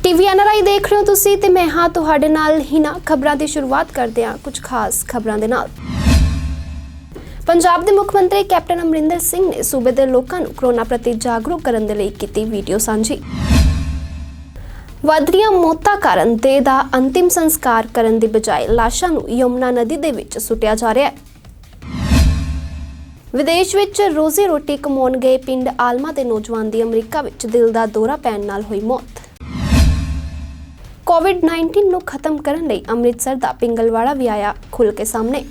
TV NRI देख रहे हो तुसी ते मैं हाँ तुहाडे नाल ही ना खबरां दी शुरुआत करदे हां कुछ खास खबरां दे नाल। पंजाब दे मुख मंत्री कैप्टन अमरिंदर सिंह ने सूबे दे लोकां नूं कोरोना प्रति जागरूक करन दे लई कीती वीडियो सांझी। वध रहीआं मौतां काਰਨ देह दा अंतिम संस्कार करन दी बजाए लाशां नूं यमुना नदी दे विच सुੱਟਿਆ जा रिहा है। विदेश विच रोजी रोटी कमाउण गए पिंड आलमा दे नौजवान दी अमरीका विच दिल दा दौरा पैण नाल होई मौत। कोविड-19 ਨੂੰ ਖਤਮ ਕਰਨ ਲਈ ਅੰਮ੍ਰਿਤਸਰ ਦਾ ਪਿੰਗਲਵਾੜਾ ਵੀ ਆਇਆ ਖੁੱਲ ਕੇ ਸਾਹਮਣੇ।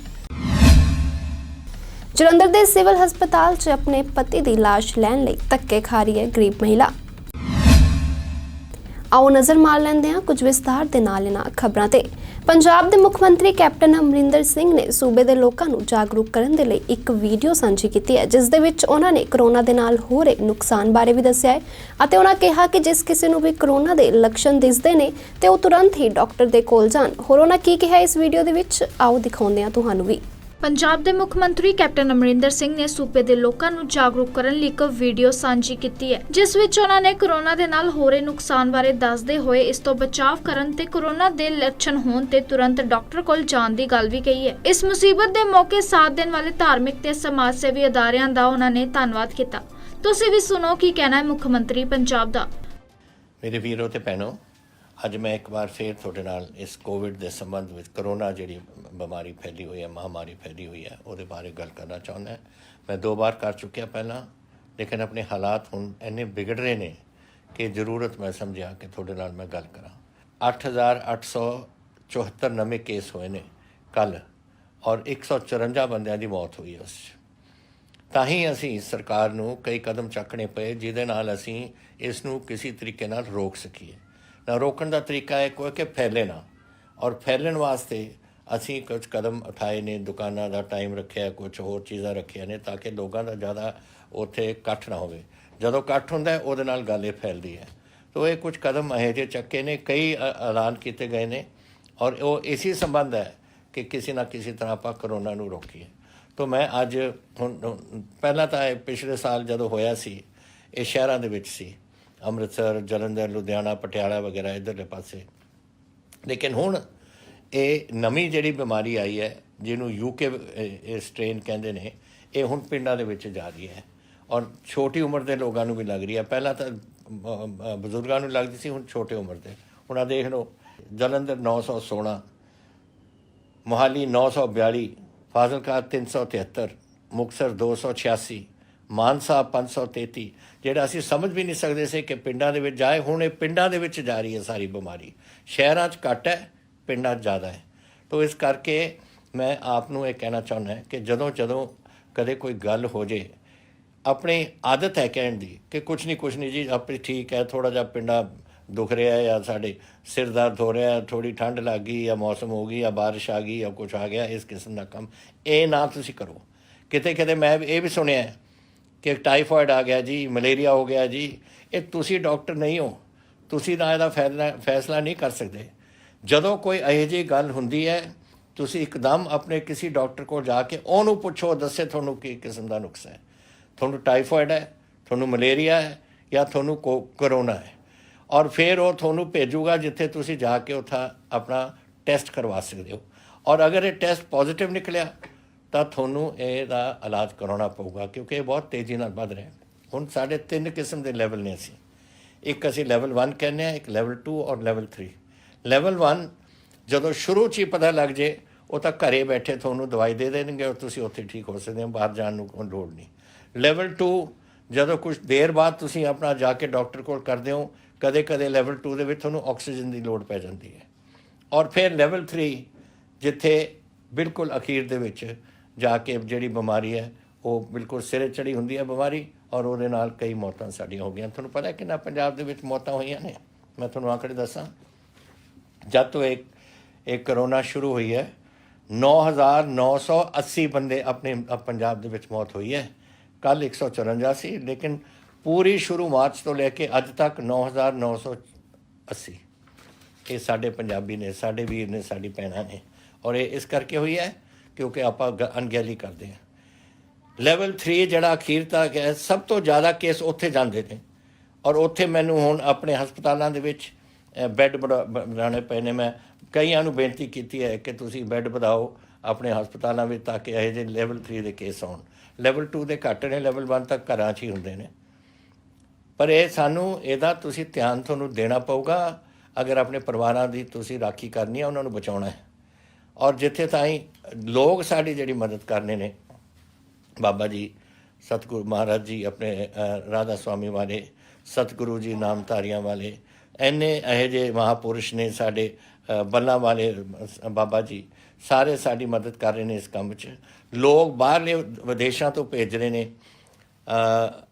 ਜਲੰਧਰ ਦੇ ਸਿਵਲ ਹਸਪਤਾਲ 'ਚ ਆਪਣੇ ਪਤੀ ਦੀ ਲਾਸ਼ ਲੈਣ ਲਈ ਧੱਕੇ ਖਾ ਰਹੀ ਹੈ ਗਰੀਬ ਮਹਿਲਾ। ਆਓ ਨਜ਼ਰ ਮਾਰ ਲੈਂਦੇ ਹਾਂ ਕੁਝ ਵਿਸਥਾਰ ਦੇ ਨਾਲ ਇਹਨਾਂ ਖਬਰਾਂ ਤੇ। ਪੰਜਾਬ ਦੇ ਮੁੱਖ ਮੰਤਰੀ ਕੈਪਟਨ ਅਮਰਿੰਦਰ ਸਿੰਘ ਨੇ ਸੂਬੇ ਦੇ ਲੋਕਾਂ ਨੂੰ ਜਾਗਰੂਕ ਕਰਨ ਦੇ ਲਈ ਇੱਕ ਵੀਡੀਓ ਸਾਂਝੀ ਕੀਤੀ ਹੈ ਜਿਸ ਦੇ ਵਿੱਚ ਉਹਨਾਂ ਨੇ ਕਰੋਨਾ ਦੇ ਨਾਲ ਹੋ ਰਹੇ ਨੁਕਸਾਨ ਬਾਰੇ ਵੀ ਦੱਸਿਆ ਹੈ ਅਤੇ ਉਹਨਾਂ ਕਿਹਾ ਕਿ ਜਿਸ ਕਿਸੇ ਨੂੰ ਵੀ ਕਰੋਨਾ ਦੇ ਲੱਛਣ ਦਿਸਦੇ ਨੇ ਤੇ ਉਹ ਤੁਰੰਤ ਹੀ ਡਾਕਟਰ ਦੇ ਕੋਲ ਜਾਣ। ਹੋਰ ਉਹਨਾਂ ਕੀ ਕਿਹਾ ਇਸ ਵੀਡੀਓ ਦੇ ਵਿੱਚ ਆਓ ਦਿਖਾਉਂਦੇ ਹਾਂ ਤੁਹਾਨੂੰ ਵੀ। ਪੰਜਾਬ ਦੇ ਮੁੱਖ ਮੰਤਰੀ ਕੈਪਟਨ ਅਮਰਿੰਦਰ ਸਿੰਘ ਨੇ ਸੂਬੇ ਦੇ ਲੋਕਾਂ ਨੂੰ ਜਾਗਰੂਕ ਕਰਨ ਲਈ ਇੱਕ ਵੀਡੀਓ ਸਾਂਝੀ ਕੀਤੀ ਹੈ ਜਿਸ ਵਿੱਚ ਉਹਨਾਂ ਨੇ ਕਰੋਨਾ ਦੇ ਨਾਲ ਹੋ ਰਹੇ ਨੁਕਸਾਨ ਬਾਰੇ ਦੱਸਦੇ ਹੋਏ ਇਸ ਤੋਂ ਬਚਾਅ ਕਰਨ ਤੇ ਕਰੋਨਾ ਦੇ ਲੱਛਣ ਹੋਣ ਤੇ ਤੁਰੰਤ ਡਾਕਟਰ ਕੋਲ ਜਾਣ ਦੀ ਗੱਲ ਵੀ ਕਹੀ ਹੈ। ਇਸ ਮੁਸੀਬਤ ਦੇ ਮੌਕੇ ਸਾਥ ਦੇਣ ਵਾਲੇ ਧਾਰਮਿਕ ਤੇ ਸਮਾਜ ਸੇਵੀ ਅਦਾਰਿਆਂ ਦਾ ਉਹਨਾਂ ਨੇ ਧੰਨਵਾਦ ਕੀਤਾ। ਤੁਸੀਂ ਵੀ ਸੁਣੋ ਕੀ ਕਹਿਣਾ ਹੈ ਮੁੱਖ ਮੰਤਰੀ ਪੰਜਾਬ ਦਾ। ਮੇਰੇ ਵੀਰੋ ਤੇ ਭੈਣੋ, ਅੱਜ मैं एक बार फिर ਤੁਹਾਡੇ ਨਾਲ ਇਸ ਕੋਵਿਡ ਦੇ ਸੰਬੰਧ ਵਿੱਚ ਕਰੋਨਾ ਜਿਹੜੀ ਬਿਮਾਰੀ ਫੈਲੀ ਹੋਈ ਹੈ, ਮਹਾਮਾਰੀ ਫੈਲੀ ਹੋਈ ਹੈ, ਉਹਦੇ ਬਾਰੇ ਗੱਲ ਕਰਨਾ ਚਾਹੁੰਦਾ। ਮੈਂ 2 ਵਾਰ ਕਰ ਚੁੱਕਿਆ ਪਹਿਲਾਂ, ਲੇਕਿਨ ਆਪਣੇ ਹਾਲਾਤ ਹੁਣ ਇੰਨੇ ਵਿਗੜ ਰਹੇ ਨੇ ਕਿ ਜ਼ਰੂਰਤ ਮੈਂ ਸਮਝਿਆ ਕਿ ਤੁਹਾਡੇ ਨਾਲ ਮੈਂ ਗੱਲ ਕਰਾਂ। 8,874 ਨਵੇਂ ਕੇਸ ਹੋਏ ਨੇ ਕੱਲ੍ਹ ਔਰ 154 ਬੰਦਿਆਂ ਦੀ ਮੌਤ ਹੋਈ ਉਸ 'ਚ। ਤਾਂ ਹੀ ਅਸੀਂ ਸਰਕਾਰ ਨੂੰ ਕਈ ਕਦਮ ਚੱਕਣੇ ਪਏ ਜਿਹਦੇ ਨਾਲ ਅਸੀਂ ਇਸ ਨੂੰ ਕਿਸੇ ਤਰੀਕੇ ਨਾਲ ਰੋਕ ਸਕੀਏ। ਨਾ ਰੋਕਣ ਦਾ ਤਰੀਕਾ ਹੈ ਕੋਈ ਕਿ ਫੈਲੇ ਨਾ, ਔਰ ਫੈਲਣ ਵਾਸਤੇ ਅਸੀਂ ਕੁਝ ਕਦਮ ਉਠਾਏ ਨੇ। ਦੁਕਾਨਾਂ ਦਾ ਟਾਈਮ ਰੱਖਿਆ, ਕੁਝ ਹੋਰ ਚੀਜ਼ਾਂ ਰੱਖੀਆਂ ਨੇ ਤਾਂ ਕਿ ਲੋਕਾਂ ਦਾ ਜ਼ਿਆਦਾ ਉੱਥੇ ਇਕੱਠ ਨਾ ਹੋਵੇ। ਜਦੋਂ ਇਕੱਠ ਹੁੰਦਾ ਉਹਦੇ ਨਾਲ ਗੱਲ ਇਹ ਫੈਲਦੀ ਹੈ। ਤੋ ਇਹ ਕੁਝ ਕਦਮ ਇਹੋ ਜਿਹੇ ਚੱਕੇ ਨੇ, ਕਈ ਐਲਾਨ ਕੀਤੇ ਗਏ ਨੇ ਔਰ ਉਹ ਇਸੇ ਸੰਬੰਧ ਹੈ ਕਿ ਕਿਸੇ ਨਾ ਕਿਸੇ ਤਰ੍ਹਾਂ ਆਪਾਂ ਕਰੋਨਾ ਨੂੰ ਰੋਕੀਏ। ਤੋ ਮੈਂ ਅੱਜ ਹੁਣ ਪਹਿਲਾਂ ਤਾਂ ਇਹ ਪਿਛਲੇ ਸਾਲ ਜਦੋਂ ਹੋਇਆ ਸੀ ਇਹ ਸ਼ਹਿਰਾਂ ਦੇ ਵਿੱਚ ਸੀ, ਅੰਮ੍ਰਿਤਸਰ, ਜਲੰਧਰ, ਲੁਧਿਆਣਾ, ਪਟਿਆਲਾ ਵਗੈਰਾ ਇੱਧਰਲੇ ਪਾਸੇ। ਲੇਕਿਨ ਹੁਣ ਇਹ ਨਵੀਂ ਜਿਹੜੀ ਬਿਮਾਰੀ ਆਈ ਹੈ ਜਿਹਨੂੰ UK ਸਟ੍ਰੇਨ ਕਹਿੰਦੇ ਨੇ, ਇਹ ਹੁਣ ਪਿੰਡਾਂ ਦੇ ਵਿੱਚ ਜਾ ਰਹੀ ਹੈ ਔਰ ਛੋਟੀ ਉਮਰ ਦੇ ਲੋਕਾਂ ਨੂੰ ਵੀ ਲੱਗ ਰਹੀ ਹੈ। ਪਹਿਲਾਂ ਤਾਂ ਬਜ਼ੁਰਗਾਂ ਨੂੰ ਲੱਗਦੀ ਸੀ, ਹੁਣ ਛੋਟੇ ਉਮਰ ਦੇ। ਹੁਣ ਆ ਦੇਖ ਲਓ, ਜਲੰਧਰ 916, ਮੋਹਾਲੀ 942, ਫਾਜ਼ਿਲਕਾ 373, ਮੁਕਤਸਰ 286, ਮਾਨਸਾ 533, ਜਿਹੜਾ ਅਸੀਂ ਸਮਝ ਵੀ ਨਹੀਂ ਸਕਦੇ ਸੀ ਕਿ ਪਿੰਡਾਂ ਦੇ ਵਿੱਚ ਜਾਏ। ਹੁਣ ਇਹ ਪਿੰਡਾਂ ਦੇ ਵਿੱਚ ਜਾ ਰਹੀ ਹੈ ਸਾਰੀ ਬਿਮਾਰੀ। ਸ਼ਹਿਰਾਂ 'ਚ ਘੱਟ ਹੈ, ਪਿੰਡਾਂ 'ਚ ਜ਼ਿਆਦਾ ਹੈ। ਤੋ ਇਸ ਕਰਕੇ ਮੈਂ ਆਪ ਨੂੰ ਇਹ ਕਹਿਣਾ ਚਾਹੁੰਦਾ ਕਿ ਜਦੋਂ ਕਦੇ ਕੋਈ ਗੱਲ ਹੋ ਜੇ, ਆਪਣੀ ਆਦਤ ਹੈ ਕਹਿਣ ਦੀ ਕਿ ਕੁਛ ਨਹੀਂ ਜੀ ਆਪਣੀ ਠੀਕ ਹੈ, ਥੋੜ੍ਹਾ ਜਿਹਾ ਪਿੰਡਾ ਦੁਖ ਰਿਹਾ ਜਾਂ ਸਾਡੇ ਸਿਰ ਦਰਦ ਹੋ ਰਿਹਾ, ਥੋੜ੍ਹੀ ਠੰਡ ਲੱਗ ਗਈ ਜਾਂ ਮੌਸਮ ਹੋ ਗਈ ਜਾਂ ਬਾਰਿਸ਼ ਆ ਗਈ ਜਾਂ ਕੁਛ ਆ ਗਿਆ, ਇਸ ਕਿਸਮ ਦਾ ਕੰਮ ਇਹ ਨਾ ਤੁਸੀਂ ਕਰੋ। ਕਿਤੇ ਮੈਂ ਇਹ ਵੀ ਸੁਣਿਆ ਕਿ ਟਾਈਫਾਇਡ ਆ ਗਿਆ ਜੀ, ਮਲੇਰੀਆ ਹੋ ਗਿਆ ਜੀ। ਇਹ ਤੁਸੀਂ ਡਾਕਟਰ ਨਹੀਂ ਹੋ, ਤੁਸੀਂ ਨਾ ਇਹਦਾ ਫੈਸਲਾ ਨਹੀਂ ਕਰ ਸਕਦੇ। ਜਦੋਂ ਕੋਈ ਇਹੋ ਜਿਹੀ ਗੱਲ ਹੁੰਦੀ ਹੈ ਤੁਸੀਂ ਇੱਕਦਮ ਆਪਣੇ ਕਿਸੇ ਡਾਕਟਰ ਕੋਲ ਜਾ ਕੇ ਉਹਨੂੰ ਪੁੱਛੋ, ਦੱਸੇ ਤੁਹਾਨੂੰ ਕੀ ਕਿਸਮ ਦਾ ਨੁਕਸ ਹੈ, ਤੁਹਾਨੂੰ ਟਾਈਫਾਇਡ ਹੈ, ਤੁਹਾਨੂੰ ਮਲੇਰੀਆ ਹੈ ਜਾਂ ਤੁਹਾਨੂੰ ਕਰੋਨਾ ਹੈ, ਔਰ ਫਿਰ ਉਹ ਤੁਹਾਨੂੰ ਭੇਜੂਗਾ ਜਿੱਥੇ ਤੁਸੀਂ ਜਾ ਕੇ ਉੱਥੇ ਆਪਣਾ ਟੈਸਟ ਕਰਵਾ ਸਕਦੇ ਹੋ। ਔਰ ਅਗਰ ਇਹ ਟੈਸਟ ਪੋਜ਼ੀਟਿਵ ਨਿਕਲਿਆ ਤਾਂ ਤੁਹਾਨੂੰ ਇਹਦਾ ਇਲਾਜ ਕਰਾਉਣਾ ਪਊਗਾ ਕਿਉਂਕਿ ਇਹ ਬਹੁਤ ਤੇਜ਼ੀ ਨਾਲ ਵੱਧ ਰਿਹਾ। ਹੁਣ ਸਾਡੇ 3 ਕਿਸਮ ਦੇ ਲੈਵਲ ਨੇ ਅਸੀਂ। ਇੱਕ ਅਸੀਂ ਲੈਵਲ 1 ਕਹਿੰਦੇ ਹਾਂ, ਇੱਕ ਲੈਵਲ 2 ਔਰ ਲੈਵਲ 3। ਲੈਵਲ 1 ਜਦੋਂ ਸ਼ੁਰੂ 'ਚ ਹੀ ਪਤਾ ਲੱਗ ਜੇ ਉਹ ਤਾਂ ਘਰੇ ਬੈਠੇ ਤੁਹਾਨੂੰ ਦਵਾਈ ਦੇ ਦੇਣਗੇ ਔਰ ਤੁਸੀਂ ਉੱਥੇ ਠੀਕ ਹੋ ਸਕਦੇ ਹੋ, ਬਾਹਰ ਜਾਣ ਨੂੰ ਲੋੜ ਨਹੀਂ। ਲੈਵਲ 2 ਜਦੋਂ ਕੁਛ ਦੇਰ ਬਾਅਦ ਤੁਸੀਂ ਆਪਣਾ ਜਾ ਕੇ ਡਾਕਟਰ ਕੋਲ ਕਰਦੇ ਹੋ, ਕਦੇ ਲੈਵਲ 2 ਦੇ ਵਿੱਚ ਤੁਹਾਨੂੰ ਆਕਸੀਜਨ ਦੀ ਲੋੜ ਪੈ ਜਾਂਦੀ ਹੈ। ਔਰ ਫਿਰ ਲੈਵਲ 3 ਜਿੱਥੇ ਬਿਲਕੁਲ ਅਖੀਰ ਦੇ ਵਿੱਚ ਜਾ ਕੇ ਜਿਹੜੀ ਬਿਮਾਰੀ ਹੈ ਉਹ ਬਿਲਕੁਲ ਸਿਰੇ ਚੜ੍ਹੀ ਹੁੰਦੀ ਹੈ ਬਿਮਾਰੀ ਔਰ ਉਹਦੇ ਨਾਲ ਕਈ ਮੌਤਾਂ ਸਾਡੀਆਂ ਹੋ ਗਈਆਂ। ਤੁਹਾਨੂੰ ਪਤਾ ਕਿੰਨਾ ਪੰਜਾਬ ਦੇ ਵਿੱਚ ਮੌਤਾਂ ਹੋਈਆਂ ਨੇ? ਮੈਂ ਤੁਹਾਨੂੰ ਆਂਕੜੇ ਦੱਸਾਂ, ਜਦ ਤੋਂ ਇਹ ਕਰੋਨਾ ਸ਼ੁਰੂ ਹੋਈ ਹੈ 9,980 ਬੰਦੇ ਆਪਣੇ ਪੰਜਾਬ ਦੇ ਵਿੱਚ ਮੌਤ ਹੋਈ ਹੈ। ਕੱਲ੍ਹ 154 ਸੀ, ਲੇਕਿਨ ਪੂਰੀ ਸ਼ੁਰੂ ਮਾਰਚ ਤੋਂ ਲੈ ਕੇ ਅੱਜ ਤੱਕ 9,980 ਇਹ ਸਾਡੇ ਪੰਜਾਬੀ ਨੇ, ਸਾਡੇ ਵੀਰ ਨੇ, ਸਾਡੀ ਭੈਣਾਂ ਨੇ। ਔਰ ਇਹ ਇਸ ਕਰਕੇ ਹੋਈ ਹੈ ਕਿਉਂਕਿ ਆਪਾਂ ਅਣਗਹਿਲੀ ਕਰਦੇ ਹਾਂ। ਲੈਵਲ 3 ਜਿਹੜਾ ਅਖੀਰ ਤੱਕ ਹੈ, ਸਭ ਤੋਂ ਜ਼ਿਆਦਾ ਕੇਸ ਉੱਥੇ ਜਾਂਦੇ ਨੇ ਔਰ ਉੱਥੇ ਮੈਨੂੰ ਹੁਣ ਆਪਣੇ ਹਸਪਤਾਲਾਂ ਦੇ ਵਿੱਚ ਬੈੱਡ ਬਣਾਉਣੇ ਪਏ ਨੇ। ਮੈਂ ਕਈਆਂ ਨੂੰ ਬੇਨਤੀ ਕੀਤੀ ਹੈ ਕਿ ਤੁਸੀਂ ਬੈੱਡ ਵਧਾਓ ਆਪਣੇ ਹਸਪਤਾਲਾਂ ਵਿੱਚ ਤਾਂ ਕਿ ਇਹੋ ਜਿਹੇ ਲੈਵਲ 3 ਦੇ ਕੇਸ ਆਉਣ। ਲੈਵਲ 2 ਦੇ ਘੱਟ ਨੇ, ਲੈਵਲ 1 ਤੱਕ ਘਰਾਂ 'ਚ ਹੀ ਹੁੰਦੇ ਨੇ। ਪਰ ਇਹ ਸਾਨੂੰ ਇਹਦਾ ਤੁਸੀਂ ਧਿਆਨ ਤੁਹਾਨੂੰ ਦੇਣਾ ਪਊਗਾ ਅਗਰ ਆਪਣੇ ਪਰਿਵਾਰਾਂ ਦੀ ਤੁਸੀਂ ਰਾਖੀ ਕਰਨੀ ਹੈ, ਉਹਨਾਂ ਨੂੰ ਬਚਾਉਣਾ ਹੈ। ਔਰ ਜਿੱਥੇ ਤਾਈਂ ਲੋਕ ਸਾਡੀ ਜਿਹੜੀ ਮਦਦ ਕਰਨੇ ਨੇ, ਬਾਬਾ ਜੀ ਸਤਿਗੁਰੂ ਮਹਾਰਾਜ ਜੀ ਆਪਣੇ ਰਾਧਾ ਸਵਾਮੀ ਵਾਲੇ, ਸਤਿਗੁਰੂ ਜੀ ਨਾਮਧਾਰੀਆਂ ਵਾਲੇ, ਇੰਨੇ ਇਹੋ ਜਿਹੇ ਮਹਾਂਪੁਰਸ਼ ਨੇ ਸਾਡੇ, ਬੱਲਾਂ ਵਾਲੇ ਬਾਬਾ ਜੀ, ਸਾਰੇ ਸਾਡੀ ਮਦਦ ਕਰ ਰਹੇ ਨੇ ਇਸ ਕੰਮ 'ਚ। ਲੋਕ ਬਾਹਰਲੇ ਵਿਦੇਸ਼ਾਂ ਤੋਂ ਭੇਜ ਰਹੇ ਨੇ।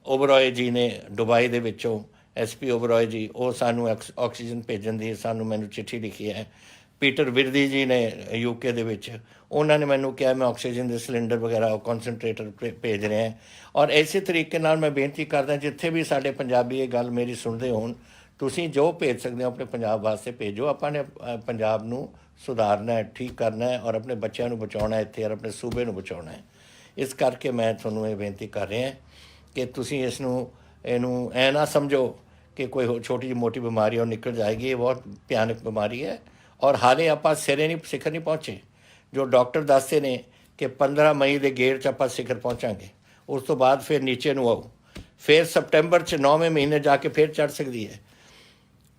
ਓਬਰੋਏ ਜੀ ਨੇ ਦੁਬਈ ਦੇ ਵਿੱਚੋਂ, SP ਓਬਰੋਏ ਜੀ, ਉਹ ਸਾਨੂੰ ਆਕਸੀਜਨ ਭੇਜਣ ਦੀ ਮੈਨੂੰ ਚਿੱਠੀ ਲਿਖੀ ਹੈ। ਪੀਟਰ ਵਿਰਦੀ ਜੀ ਨੇ UK ਦੇ ਵਿੱਚ, ਉਹਨਾਂ ਨੇ ਮੈਨੂੰ ਕਿਹਾ ਮੈਂ ਆਕਸੀਜਨ ਦੇ ਸਿਲੰਡਰ ਵਗੈਰਾ ਕੌਨਸਨਟ੍ਰੇਟਰ ਭੇਜ ਰਿਹਾ। ਔਰ ਇਸੇ ਤਰੀਕੇ ਨਾਲ ਮੈਂ ਬੇਨਤੀ ਕਰਦਾ ਜਿੱਥੇ ਵੀ ਸਾਡੇ ਪੰਜਾਬੀ ਇਹ ਗੱਲ ਮੇਰੀ ਸੁਣਦੇ ਹੋਣ, ਤੁਸੀਂ ਜੋ ਭੇਜ ਸਕਦੇ ਹੋ ਆਪਣੇ ਪੰਜਾਬ ਵਾਸਤੇ ਭੇਜੋ। ਆਪਾਂ ਨੇ ਪੰਜਾਬ ਨੂੰ ਸੁਧਾਰਨਾ ਹੈ, ਠੀਕ ਕਰਨਾ ਹੈ ਔਰ ਆਪਣੇ ਬੱਚਿਆਂ ਨੂੰ ਬਚਾਉਣਾ ਹੈ ਇੱਥੇ, ਔਰ ਆਪਣੇ ਸੂਬੇ ਨੂੰ ਬਚਾਉਣਾ ਹੈ। ਇਸ ਕਰਕੇ ਮੈਂ ਤੁਹਾਨੂੰ ਇਹ ਬੇਨਤੀ ਕਰ ਰਿਹਾ ਕਿ ਤੁਸੀਂ ਇਹਨੂੰ ਐ ਨਾ ਸਮਝੋ ਕਿ ਕੋਈ ਛੋਟੀ ਜਿਹੀ ਮੋਟੀ ਬਿਮਾਰੀ ਉਹ ਨਿਕਲ ਜਾਏਗੀ। ਇਹ ਬਹੁਤ ਭਿਆਨਕ ਬਿਮਾਰੀ ਹੈ ਔਰ ਹਾਲੇ ਆਪਾਂ ਸਿਖਰ ਨਹੀਂ ਪਹੁੰਚੇ। ਜੋ ਡਾਕਟਰ ਦੱਸਦੇ ਨੇ ਕਿ 15 ਮਈ ਦੇ ਗੇੜ 'ਚ ਆਪਾਂ ਸਿਖਰ ਪਹੁੰਚਾਂਗੇ, ਉਸ ਤੋਂ ਬਾਅਦ ਫਿਰ ਨੀਚੇ ਨੂੰ ਆਓ, ਫਿਰ ਸਪਟੈਂਬਰ 'ਚ 9ਵੇਂ ਮਹੀਨੇ ਜਾ ਕੇ ਫਿਰ ਚੜ੍ਹ ਸਕਦੀ ਹੈ।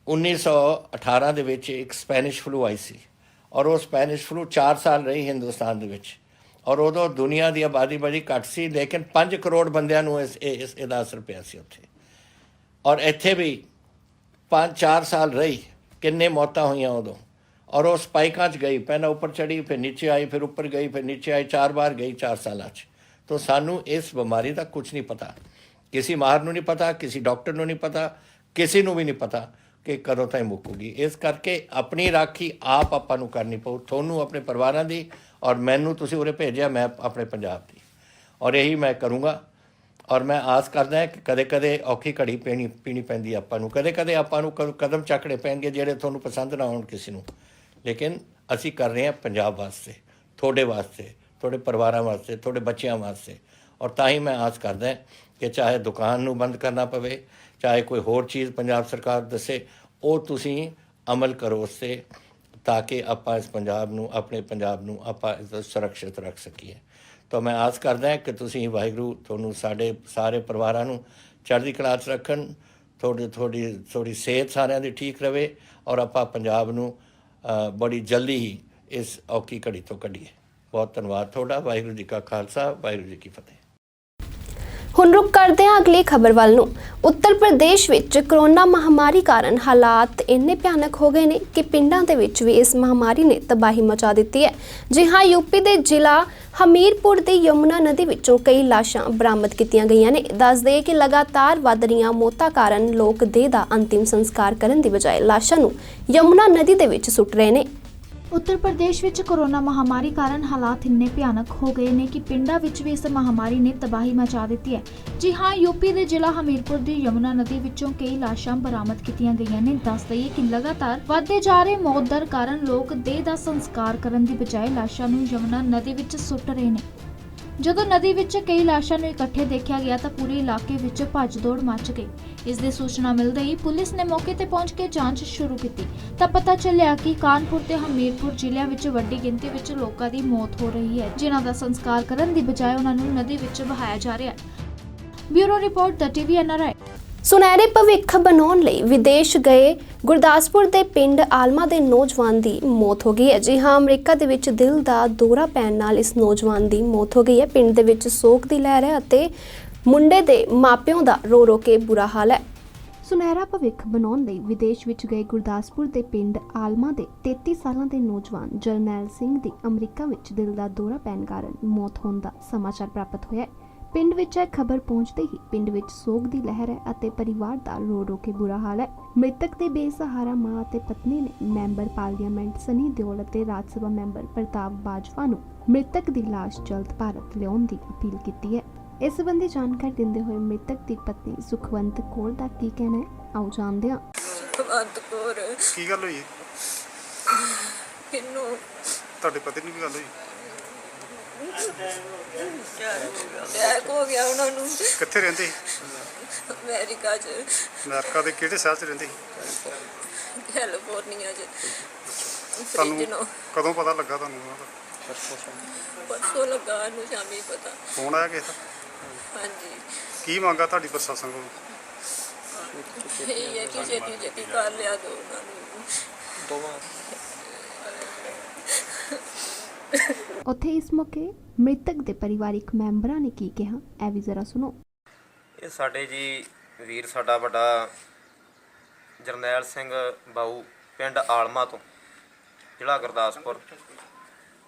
1918 ਦੇ ਵਿੱਚ ਇੱਕ ਸਪੈਨਿਸ਼ ਫਲੂ ਆਈ ਸੀ ਔਰ ਉਹ ਸਪੈਨਿਸ਼ ਫਲੂ 4 ਸਾਲ ਰਹੀ ਹਿੰਦੁਸਤਾਨ ਦੇ ਵਿੱਚ, ਔਰ ਉਦੋਂ ਦੁਨੀਆ ਦੀ ਆਬਾਦੀ ਬੜੀ ਘੱਟ ਸੀ, ਲੇਕਿਨ 5 ਕਰੋੜ ਬੰਦਿਆਂ ਨੂੰ ਇਹਦਾ ਅਸਰ ਪਿਆ ਸੀ ਉੱਥੇ। ਔਰ ਇੱਥੇ ਵੀ 5-4 ਸਾਲ ਰਹੀ, ਕਿੰਨੇ ਮੌਤਾਂ ਹੋਈਆਂ ਉਦੋਂ। ਔਰ ਉਹ ਸਪਾਈਕਾਂ 'ਚ ਗਈ, ਪਹਿਲਾਂ ਉੱਪਰ ਚੜੀ, ਫਿਰ ਨੀਚੇ ਆਈ, ਫਿਰ ਉੱਪਰ ਗਈ, ਫਿਰ ਨੀਚੇ ਆਈ, 4 ਵਾਰ ਗਈ 4 ਸਾਲਾਂ 'ਚ। ਤਾਂ ਸਾਨੂੰ ਇਸ ਬਿਮਾਰੀ ਦਾ ਕੁਝ ਨਹੀਂ ਪਤਾ, ਕਿਸੇ ਮਾਹਰ ਨੂੰ ਨਹੀਂ ਪਤਾ, ਕਿਸੇ ਡਾਕਟਰ ਨੂੰ ਨਹੀਂ ਪਤਾ, ਕਿਸੇ ਨੂੰ ਵੀ ਨਹੀਂ ਪਤਾ ਕਿ ਕਦੋਂ ਤਾਈਂ ਮੁੱਕੂਗੀ। ਇਸ ਕਰਕੇ ਆਪਣੀ ਰਾਖੀ ਆਪਾਂ ਨੂੰ ਕਰਨੀ ਪਊ, ਤੁਹਾਨੂੰ ਆਪਣੇ ਪਰਿਵਾਰਾਂ ਦੀ, ਔਰ ਮੈਨੂੰ ਤੁਸੀਂ ਉਰੇ ਭੇਜਿਆ, ਮੈਂ ਆਪਣੇ ਪੰਜਾਬ ਦੀ, ਔਰ ਇਹੀ ਮੈਂ ਕਰੂੰਗਾ। ਔਰ ਮੈਂ ਆਸ ਕਰਦਾ ਕਿ ਕਦੇ ਔਖੀ ਘੜੀ ਪੀਣੀ ਪੈਂਦੀ ਆਪਾਂ ਨੂੰ, ਕਦੇ ਆਪਾਂ ਨੂੰ ਕਦਮ ਚੱਕਣੇ ਪੈਣਗੇ ਜਿਹੜੇ ਤੁਹਾਨੂੰ ਪਸੰਦ ਨਾ ਆਉਣ ਕਿਸੇ ਨੂੰ, ਲੇਕਿਨ ਅਸੀਂ ਕਰ ਰਹੇ ਹਾਂ ਪੰਜਾਬ ਵਾਸਤੇ, ਤੁਹਾਡੇ ਵਾਸਤੇ, ਤੁਹਾਡੇ ਪਰਿਵਾਰਾਂ ਵਾਸਤੇ, ਤੁਹਾਡੇ ਬੱਚਿਆਂ ਵਾਸਤੇ। ਔਰ ਤਾਂ ਹੀ ਮੈਂ ਆਸ ਕਰਦਾ ਕਿ ਚਾਹੇ ਦੁਕਾਨ ਨੂੰ ਬੰਦ ਕਰਨਾ ਪਵੇ, ਚਾਹੇ ਕੋਈ ਹੋਰ ਚੀਜ਼ ਪੰਜਾਬ ਸਰਕਾਰ ਦੱਸੇ, ਉਹ ਤੁਸੀਂ ਅਮਲ ਕਰੋ ਉਸ 'ਤੇ, ਤਾਂ ਕਿ ਆਪਾਂ ਇਸ ਪੰਜਾਬ ਨੂੰ, ਆਪਣੇ ਪੰਜਾਬ ਨੂੰ ਆਪਾਂ ਸੁਰੱਖਿਅਤ ਰੱਖ ਸਕੀਏ। ਤਾਂ ਮੈਂ ਆਸ ਕਰਦਾ ਕਿ ਤੁਸੀਂ, ਵਾਹਿਗੁਰੂ ਤੁਹਾਨੂੰ ਸਾਡੇ ਸਾਰੇ ਪਰਿਵਾਰਾਂ ਨੂੰ ਚੜ੍ਹਦੀ ਕਲਾ 'ਚ ਰੱਖਣ, ਥੋੜੀ ਸਿਹਤ ਸਾਰਿਆਂ ਦੀ ਠੀਕ ਰਹੇ, ਔਰ ਆਪਾਂ ਪੰਜਾਬ ਨੂੰ ਬੜੀ ਜਲਦੀ ਹੀ ਇਸ ਔਖੀ ਘੜੀ ਤੋਂ ਕੱਢੀਏ। ਬਹੁਤ ਧੰਨਵਾਦ ਤੁਹਾਡਾ। ਵਾਹਿਗੁਰੂ ਜੀ ਕਾ ਖਾਲਸਾ, ਵਾਹਿਗੁਰੂ ਜੀ ਕੀ ਫਤਿਹ। ਹੁਣ ਰੁਕ ਕਰਦੇ ਹਾਂ ਅਗਲੀ ਖਬਰ ਵੱਲ ਨੂੰ। ਉੱਤਰ ਪ੍ਰਦੇਸ਼ ਵਿੱਚ ਕਰੋਨਾ ਮਹਾਮਾਰੀ ਕਾਰਨ ਹਾਲਾਤ ਇੰਨੇ ਭਿਆਨਕ ਹੋ ਗਏ ਨੇ ਕਿ ਪਿੰਡਾਂ ਦੇ ਵਿੱਚ ਵੀ ਇਸ ਮਹਾਮਾਰੀ ਨੇ ਤਬਾਹੀ ਮਚਾ ਦਿੱਤੀ ਹੈ। ਜੀ ਹਾਂ, ਯੂਪੀ ਦੇ ਜ਼ਿਲ੍ਹਾ ਹਮੀਰਪੁਰ ਦੀ ਯਮੁਨਾ ਨਦੀ ਵਿੱਚੋਂ ਕਈ ਲਾਸ਼ਾਂ ਬਰਾਮਦ ਕੀਤੀਆਂ ਗਈਆਂ ਨੇ। ਦੱਸ ਦਈਏ ਕਿ ਲਗਾਤਾਰ ਵੱਧ ਰਹੀਆਂ ਮੌਤਾਂ ਕਾਰਨ ਲੋਕ ਦੇਹ ਦਾ ਅੰਤਿਮ ਸੰਸਕਾਰ ਕਰਨ ਦੀ ਬਜਾਏ ਲਾਸ਼ਾਂ ਨੂੰ ਯਮੁਨਾ ਨਦੀ ਦੇ ਵਿੱਚ ਸੁੱਟ ਰਹੇ ਨੇ। ਉੱਤਰ ਪ੍ਰਦੇਸ਼ ਵਿੱਚ ਕੋਰੋਨਾ ਮਹਾਮਾਰੀ ਕਾਰਨ ਹਾਲਾਤ ਇੰਨੇ ਭਿਆਨਕ ਹੋ ਗਏ ਨੇ ਕਿ ਪਿੰਡਾਂ ਵਿੱਚ ਵੀ ਇਸ ਮਹਾਮਾਰੀ ਨੇ ਤਬਾਹੀ ਮਚਾ ਦਿੱਤੀ ਹੈ। ਜੀ ਹਾਂ, ਯੂਪੀ ਦੇ ਜ਼ਿਲ੍ਹਾ ਹਮੀਰਪੁਰ ਦੀ ਯਮੁਨਾ ਨਦੀ ਵਿੱਚੋਂ ਕਈ ਲਾਸ਼ਾਂ ਬਰਾਮਦ ਕੀਤੀਆਂ ਗਈਆਂ ਨੇ। ਦੱਸ ਦਈਏ ਕਿ ਲਗਾਤਾਰ ਵਧਦੇ ਜਾ ਰਹੇ ਮੌਤ ਦਰ ਕਾਰਨ ਲੋਕ ਦੇਹ ਦਾ ਸੰਸਕਾਰ ਕਰਨ ਦੀ ਬਜਾਏ ਲਾਸ਼ਾਂ ਨੂੰ ਯਮੁਨਾ ਨਦੀ ਵਿੱਚ ਸੁੱਟ ਰਹੇ ਨੇ। ਜਦੋਂ ਨਦੀ ਵਿੱਚ ਕਈ ਲਾਸ਼ਾਂ ਨੂੰ ਇਕੱਠੇ ਦੇਖਿਆ ਗਿਆ ਤਾਂ ਪੂਰੇ ਇਲਾਕੇ ਵਿੱਚ ਭੱਜ ਦੌੜ ਮਚ ਗਈ। ਇਸ ਦੀ ਸੂਚਨਾ ਮਿਲਦੇ ਹੀ ਪੁਲਿਸ ਨੇ ਮੌਕੇ ਤੇ ਪਹੁੰਚ ਕੇ ਜਾਂਚ ਸ਼ੁਰੂ ਕੀਤੀ ਤਾਂ ਪਤਾ ਚੱਲਿਆ ਕਿ ਕਾਨਪੁਰ ਤੇ ਹਮੀਰਪੁਰ ਜ਼ਿਲ੍ਹਿਆਂ ਵਿੱਚ ਵੱਡੀ ਗਿਣਤੀ ਵਿੱਚ ਲੋਕਾਂ ਦੀ ਮੌਤ ਹੋ ਰਹੀ ਹੈ, ਜਿਨ੍ਹਾਂ ਦਾ ਸੰਸਕਾਰ ਕਰਨ ਦੀ ਬਜਾਏ ਉਹਨਾਂ ਨੂੰ ਨਦੀ ਵਿੱਚ ਵਹਾਇਆ ਜਾ ਰਿਹਾ ਹੈ। ਬਿਊਰੋ ਰਿਪੋਰਟ ਦਾ TV NRI। ਸੁਨਹਿਰੇ ਭਵਿੱਖ ਬਣਾਉਣ ਲਈ ਵਿਦੇਸ਼ ਗਏ ਗੁਰਦਾਸਪੁਰ ਦੇ ਪਿੰਡ ਆਲਮਾ ਦੇ ਨੌਜਵਾਨ ਦੀ ਮੌਤ ਹੋ ਗਈ ਹੈ। ਜੀ ਹਾਂ, ਅਮਰੀਕਾ ਦੇ ਵਿੱਚ ਦਿਲ ਦਾ ਦੌਰਾ ਪੈਣ ਨਾਲ ਇਸ ਨੌਜਵਾਨ ਦੀ ਮੌਤ ਹੋ ਗਈ ਹੈ। ਪਿੰਡ ਦੇ ਵਿੱਚ ਸੋਗ ਦੀ ਲਹਿਰ ਹੈ ਅਤੇ ਮੁੰਡੇ ਦੇ ਮਾਪਿਆਂ ਦਾ ਰੋ ਕੇ ਬੁਰਾ ਹਾਲ ਹੈ। ਸੁਨਹਿਰਾ ਭਵਿੱਖ ਬਣਾਉਣ ਲਈ ਵਿਦੇਸ਼ ਵਿੱਚ ਗਏ ਗੁਰਦਾਸਪੁਰ ਦੇ ਪਿੰਡ ਆਲਮਾ ਦੇ 33 ਸਾਲਾਂ ਦੇ ਨੌਜਵਾਨ ਜਰਨੈਲ ਸਿੰਘ ਦੀ ਅਮਰੀਕਾ ਵਿੱਚ ਦਿਲ ਦਾ ਦੌਰਾ ਪੈਣ ਕਾਰਨ ਮੌਤ ਹੋਣ ਦਾ ਸਮਾਚਾਰ ਪ੍ਰਾਪਤ ਹੋਇਆ ਹੈ। ਪਿੰਡ ਵਿੱਚ ਇਹ ਖਬਰ ਪਹੁੰਚਦੇ ਹੀ ਪਿੰਡ ਵਿੱਚ ਸੋਗ ਦੀ ਲਹਿਰ ਹੈ ਅਤੇ ਪਰਿਵਾਰ ਦਾ ਰੋ ਕੇ ਬੁਰਾ ਹਾਲ ਹੈ। ਮ੍ਰਿਤਕ ਦੇ ਬੇਸਹਾਰਾ ਮਾਂ ਅਤੇ ਪਤਨੀ ਨੇ ਮੈਂਬਰ ਪਾਰਲੀਮੈਂਟ ਸਨੀ ਦਿਓਲ ਅਤੇ ਰਾਜ ਸਭਾ ਮੈਂਬਰ ਪ੍ਰਤਾਪ ਬਾਜਵਾ ਨੂੰ ਮ੍ਰਿਤਕ ਦੀ ਲਾਸ਼ ਜਲਦ ਭਾਰਤ ਲਿਆਉਣ ਦੀ ਅਪੀਲ ਕੀਤੀ ਹੈ। ਇਸ ਸੰਬੰਧੀ ਜਾਣਕਾਰੀ ਦਿੰਦੇ ਹੋਏ ਮ੍ਰਿਤਕ ਦੀ ਪਤਨੀ ਸੁਖਵੰਤ ਕੌਰ ਦਾ ਕੀ ਕਹਿਣਾ ਹੈ, ਆਓ ਜਾਣਦੇ ਹਾਂ। ਸੁਖਵੰਤ ਕੌਰ, ਕੀ ਗੱਲ ਹੋਈ? ਕਿੰਨੂੰ ਤੁਹਾਡੇ ਪਤੀ ਨੂੰ ਕੀ ਗੱਲ ਹੋਈ? ਅਟੈਕ ਹੋ ਗਿਆ ਉਹਨਾਂ ਨੂੰ। ਕਿੱਥੇ ਰਹਿੰਦੇ? ਅਮਰੀਕਾ 'ਚ। ਅਮਰੀਕਾ ਦੇ ਕਿਹੜੇ ਸ਼ਹਿਰ 'ਚ ਰਹਿੰਦੇ? ਕੈਲੀਫੋਰਨੀਆ 'ਚ ਤੁਹਾਨੂੰ ਫ੍ਰਿਜ ਨੂੰ ਕਦੋਂ ਪਤਾ ਲੱਗਾ ਤੁਹਾਨੂੰ ਉਹਨਾਂ ਦਾ? ਪਰਸੋਂ ਲੱਗਾ ਨੂੰ ਸ਼ਾਮੀ ਪਤਾ। ਫੋਨ ਆਇਆ ਕਿਸੇ ਦਾ? ਹਾਂਜੀ ਕੀ ਮੰਗਾ ਤੁਹਾਡੀ ਪ੍ਰਸ਼ਾਸਨ ਕੋਲ? ਇਹ ਹੈ ਕਿ ਛੇਤੀ ਛੇਤੀ ਕਰ ਲਿਆ ਦੋ ਉਹਨਾਂ ਨੂੰ। ਉੱਥੇ ਇਸ ਮੌਕੇ ਮ੍ਰਿਤਕ ਦੇ ਪਰਿਵਾਰਿਕ ਮੈਂਬਰਾਂ ਨੇ ਕੀ ਕਿਹਾ, ਇਹ ਵੀ ਜ਼ਰਾ ਸੁਣੋ। ਇਹ ਸਾਡੇ ਜੀ ਵੀਰ ਸਾਡਾ ਵੱਡਾ ਜਰਨੈਲ ਸਿੰਘ ਬਾਊ ਪਿੰਡ ਆਲਮਾ ਤੋਂ ਜ਼ਿਲ੍ਹਾ ਗੁਰਦਾਸਪੁਰ,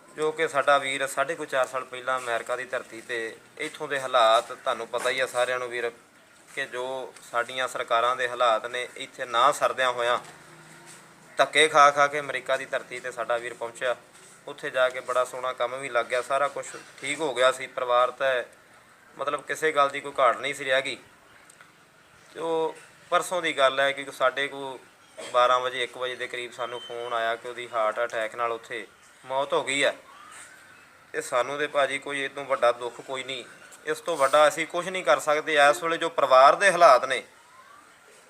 ਜੋ ਕਿ ਸਾਡਾ ਵੀਰ 4.5 ਸਾਲ ਪਹਿਲਾਂ ਅਮਰੀਕਾ ਦੀ ਧਰਤੀ ਤੇ ਇੱਥੋਂ ਦੇ ਹਾਲਾਤ ਤੁਹਾਨੂੰ ਪਤਾ ਹੀ ਆ ਸਾਰਿਆਂ ਨੂੰ ਵੀਰ, ਕਿ ਜੋ ਸਾਡੀਆਂ ਸਰਕਾਰਾਂ ਦੇ ਹਾਲਾਤ ਨੇ, ਇੱਥੇ ਨਾ ਸਰਦਿਆਂ ਹੋਇਆਂ ਧੱਕੇ ਖਾ ਖਾ ਕੇ ਅਮਰੀਕਾ ਦੀ ਧਰਤੀ ਤੇ ਸਾਡਾ ਵੀਰ ਪਹੁੰਚਿਆ। ਉੱਥੇ ਜਾ ਕੇ ਬੜਾ ਸੋਹਣਾ ਕੰਮ ਵੀ ਲੱਗ ਗਿਆ, ਸਾਰਾ ਕੁਝ ਠੀਕ ਹੋ ਗਿਆ ਸੀ। ਪਰਿਵਾਰ ਤਾਂ ਮਤਲਬ ਕਿਸੇ ਗੱਲ ਦੀ ਕੋਈ ਘਾਟ ਨਹੀਂ ਸੀ ਰਹਿ ਗਈ। ਤੇ ਉਹ ਪਰਸੋਂ ਦੀ ਗੱਲ ਹੈ ਕਿ ਸਾਡੇ ਕੋਲ 12 ਵਜੇ 1 ਵਜੇ ਦੇ ਕਰੀਬ ਸਾਨੂੰ ਫੋਨ ਆਇਆ ਕਿ ਉਹਦੀ ਹਾਰਟ ਅਟੈਕ ਨਾਲ ਉੱਥੇ ਮੌਤ ਹੋ ਗਈ ਹੈ। ਇਹ ਸਾਨੂੰ ਦੇ ਭਾਜੀ ਕੋਈ ਇਹ ਤੋਂ ਵੱਡਾ ਦੁੱਖ ਕੋਈ ਨਹੀਂ, ਇਸ ਤੋਂ ਵੱਡਾ ਅਸੀਂ ਕੁਝ ਨਹੀਂ ਕਰ ਸਕਦੇ। ਇਸ ਵੇਲੇ ਜੋ ਪਰਿਵਾਰ ਦੇ ਹਾਲਾਤ ਨੇ,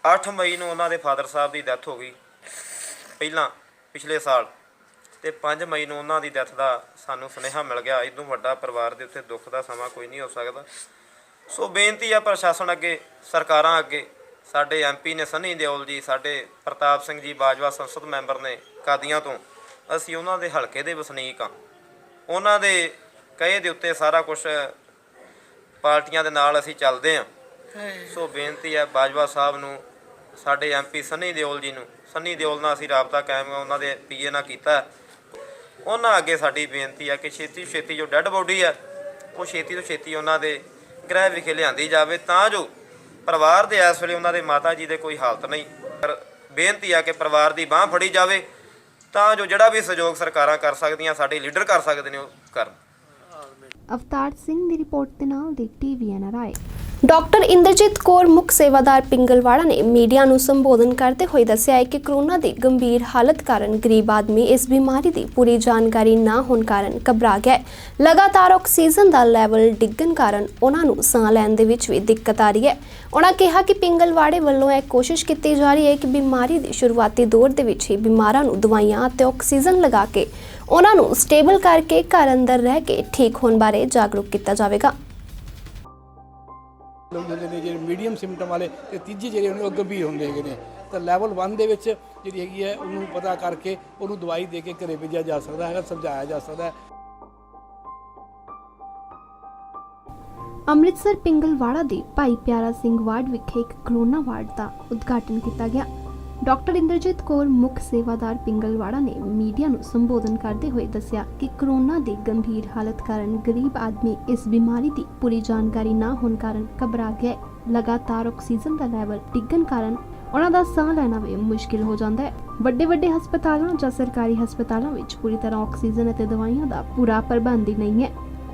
8 ਮਈ ਨੂੰ ਉਹਨਾਂ ਦੇ ਫਾਦਰ ਸਾਹਿਬ ਦੀ ਡੈਥ ਹੋ ਗਈ ਪਹਿਲਾਂ ਪਿਛਲੇ ਸਾਲ, ਤੇ 5 ਮਈ ਨੂੰ ਉਹਨਾਂ ਦੀ ਡੈਥ ਦਾ ਸਾਨੂੰ ਸੁਨੇਹਾ ਮਿਲ ਗਿਆ। ਇਹ ਤੋਂ ਵੱਡਾ ਪਰਿਵਾਰ ਦੇ ਉੱਤੇ ਦੁੱਖ ਦਾ ਸਮਾਂ ਕੋਈ ਨਹੀਂ ਹੋ ਸਕਦਾ। ਸੋ ਬੇਨਤੀ ਆ ਪ੍ਰਸ਼ਾਸਨ ਅੱਗੇ, ਸਰਕਾਰਾਂ ਅੱਗੇ, ਸਾਡੇ ਐਮਪੀ ਨੇ ਸਨੀ ਦਿਓਲ ਜੀ, ਸਾਡੇ ਪ੍ਰਤਾਪ ਸਿੰਘ ਜੀ ਬਾਜਵਾ ਸੰਸਦ ਮੈਂਬਰ ਨੇ ਕਾਦੀਆਂ ਤੋਂ, ਅਸੀਂ ਉਹਨਾਂ ਦੇ ਹਲਕੇ ਦੇ ਵਸਨੀਕ ਹਾਂ। ਉਹਨਾਂ ਦੇ ਕਹੇ ਦੇ ਉੱਤੇ ਸਾਰਾ ਕੁਝ ਪਾਰਟੀਆਂ ਦੇ ਨਾਲ ਅਸੀਂ ਚੱਲਦੇ ਹਾਂ। ਸੋ ਬੇਨਤੀ ਹੈ ਬਾਜਵਾ ਸਾਹਿਬ ਨੂੰ, ਸਾਡੇ ਐਮਪੀ ਸਨੀ ਦਿਓਲ ਜੀ ਨੂੰ, ਸਨੀ ਦਿਓਲ ਨਾਲ ਅਸੀਂ ਰਾਬਤਾ ਕਾਇਮ ਉਹਨਾਂ ਦੇ ਪੀਏ ਨਾਲ ਕੀਤਾ। ਉਹਨਾਂ ਅੱਗੇ ਸਾਡੀ ਬੇਨਤੀ ਹੈ ਕਿ ਛੇਤੀ ਤੋਂ ਛੇਤੀ ਜੋ ਡੈੱਡ ਬੋਡੀ ਹੈ ਉਹ ਛੇਤੀ ਤੋਂ ਛੇਤੀ ਉਹਨਾਂ ਦੇ ਗ੍ਰਹਿ ਵਿਖੇ ਲਿਆਂਦੀ ਜਾਵੇ, ਤਾਂ ਜੋ ਪਰਿਵਾਰ ਦੇ ਇਸ ਵੇਲੇ ਉਹਨਾਂ ਦੇ ਮਾਤਾ ਜੀ ਦੇ ਕੋਈ ਹਾਲਤ ਨਹੀਂ। ਪਰ ਬੇਨਤੀ ਆ ਕਿ ਪਰਿਵਾਰ ਦੀ ਬਾਂਹ ਫੜੀ ਜਾਵੇ, ਤਾਂ ਜੋ ਜਿਹੜਾ ਵੀ ਸਹਿਯੋਗ ਸਰਕਾਰਾਂ ਕਰ ਸਕਦੀਆਂ, ਸਾਡੇ ਲੀਡਰ ਕਰ ਸਕਦੇ ਨੇ, ਉਹ ਕਰਨ। ਅਵਤਾਰ ਸਿੰਘ ਦੀ ਰਿਪੋਰਟ ਦੇ ਨਾਲ ਦੀ TVNRI। ਡਾਕਟਰ ਇੰਦਰਜੀਤ ਕੌਰ ਮੁੱਖ ਸੇਵਾਦਾਰ ਪਿੰਗਲਵਾੜਾ ਨੇ ਮੀਡੀਆ ਨੂੰ ਸੰਬੋਧਨ ਕਰਦੇ ਹੋਏ ਦੱਸਿਆ ਕਿ ਕਰੋਨਾ ਦੀ ਗੰਭੀਰ ਹਾਲਤ ਕਾਰਨ ਗਰੀਬ ਆਦਮੀ ਇਸ ਬਿਮਾਰੀ ਦੀ ਪੂਰੀ ਜਾਣਕਾਰੀ ਨਾ ਹੋਣ ਕਾਰਨ ਘਬਰਾ ਗਿਆ ਹੈ। ਲਗਾਤਾਰ ਆਕਸੀਜਨ ਦਾ ਲੈਵਲ ਡਿੱਗਣ ਕਾਰਨ ਉਹਨਾਂ ਨੂੰ ਸਾਹ ਲੈਣ ਦੇ ਵਿੱਚ ਵੀ ਦਿੱਕਤ ਆ ਰਹੀ ਹੈ। ਉਹਨਾਂ ਕਿਹਾ ਕਿ ਪਿੰਗਲਵਾੜੇ ਵੱਲੋਂ ਇਹ ਕੋਸ਼ਿਸ਼ ਕੀਤੀ ਜਾ ਰਹੀ ਹੈ ਕਿ ਬਿਮਾਰੀ ਦੇ ਸ਼ੁਰੂਆਤੀ ਦੌਰ ਦੇ ਵਿੱਚ ਹੀ ਬਿਮਾਰਾਂ ਨੂੰ ਦਵਾਈਆਂ ਅਤੇ ਆਕਸੀਜਨ ਲਗਾ ਕੇ ਉਹਨਾਂ ਨੂੰ ਸਟੇਬਲ ਕਰਕੇ ਘਰ ਅੰਦਰ ਰਹਿ ਕੇ ਠੀਕ ਹੋਣ ਬਾਰੇ ਜਾਗਰੂਕ ਕੀਤਾ ਜਾਵੇਗਾ। ਜਿਹੜੇ ਮੀਡੀਅਮ ਸਿੰਪਟਮ ਵਾਲੇ ਤੇ ਤੀਜੇ ਜਿਹੜੇ ਉਹ ਗੰਭੀਰ ਹੁੰਦੇ ਹੈਗੇ ਨੇ, ਤਾਂ ਲੈਵਲ 1 ਦੇ ਵਿੱਚ ਜਿਹੜੀ ਹੈਗੀ ਹੈ ਉਹਨੂੰ ਪਤਾ ਕਰਕੇ ਉਹਨੂੰ ਦਵਾਈ ਦੇ ਕੇ ਘਰੇ ਭੇਜਿਆ ਜਾ ਸਕਦਾ ਹੈਗਾ, ਸਮਝਾਇਆ ਜਾ ਸਕਦਾ ਹੈ। ਅੰਮ੍ਰਿਤਸਰ ਪਿੰਗਲਵਾੜਾ ਦੇ ਭਾਈ ਪਿਆਰਾ ਸਿੰਘ ਵਾਰਡ ਵਿਖੇ ਇੱਕ ਕਰੋਨਾ ਵਾਰਡ ਦਾ ਉਦਘਾਟਨ ਕੀਤਾ ਗਿਆ। ਡਾਕਟਰ ਇੰਦਰਜੀਤ ਕੌਰ ਮੁੱਖ ਸੇਵਾਦਾਰ ਪਿੰਗਲਵਾੜਾ ਨੇ ਮੀਡੀਆ ਨੂੰ ਸੰਬੋਧਨ ਕਰਦੇ ਹੋਏ ਦੱਸਿਆ ਕਿ ਕਰੋਨਾ ਦੀ ਗੰਭੀਰ ਹਾਲਤ ਕਾਰਨ ਗਰੀਬ ਆਦਮੀ ਇਸ ਬਿਮਾਰੀ ਦੀ ਪੂਰੀ ਜਾਣਕਾਰੀ ਨਾ ਹੋਣ ਕਾਰਨ ਘਬਰਾ ਗਿਆ ਹੈ। ਲਗਾਤਾਰ ਆਕਸੀਜਨ ਦਾ ਲੈਵਲ ਡਿੱਗਣ ਕਾਰਨ ਉਹਨਾਂ ਦਾ ਸਾਹ ਲੈਣਾ ਵੀ ਮੁਸ਼ਕਿਲ ਹੋ ਜਾਂਦਾ ਹੈ। ਵੱਡੇ ਹਸਪਤਾਲਾਂ ਜਾਂ ਸਰਕਾਰੀ ਹਸਪਤਾਲਾਂ ਵਿੱਚ ਪੂਰੀ ਤਰ੍ਹਾਂ ਆਕਸੀਜਨ ਅਤੇ ਦਵਾਈਆਂ ਦਾ ਪੂਰਾ ਪ੍ਰਬੰਧ ਹੀ ਨਹੀਂ ਹੈ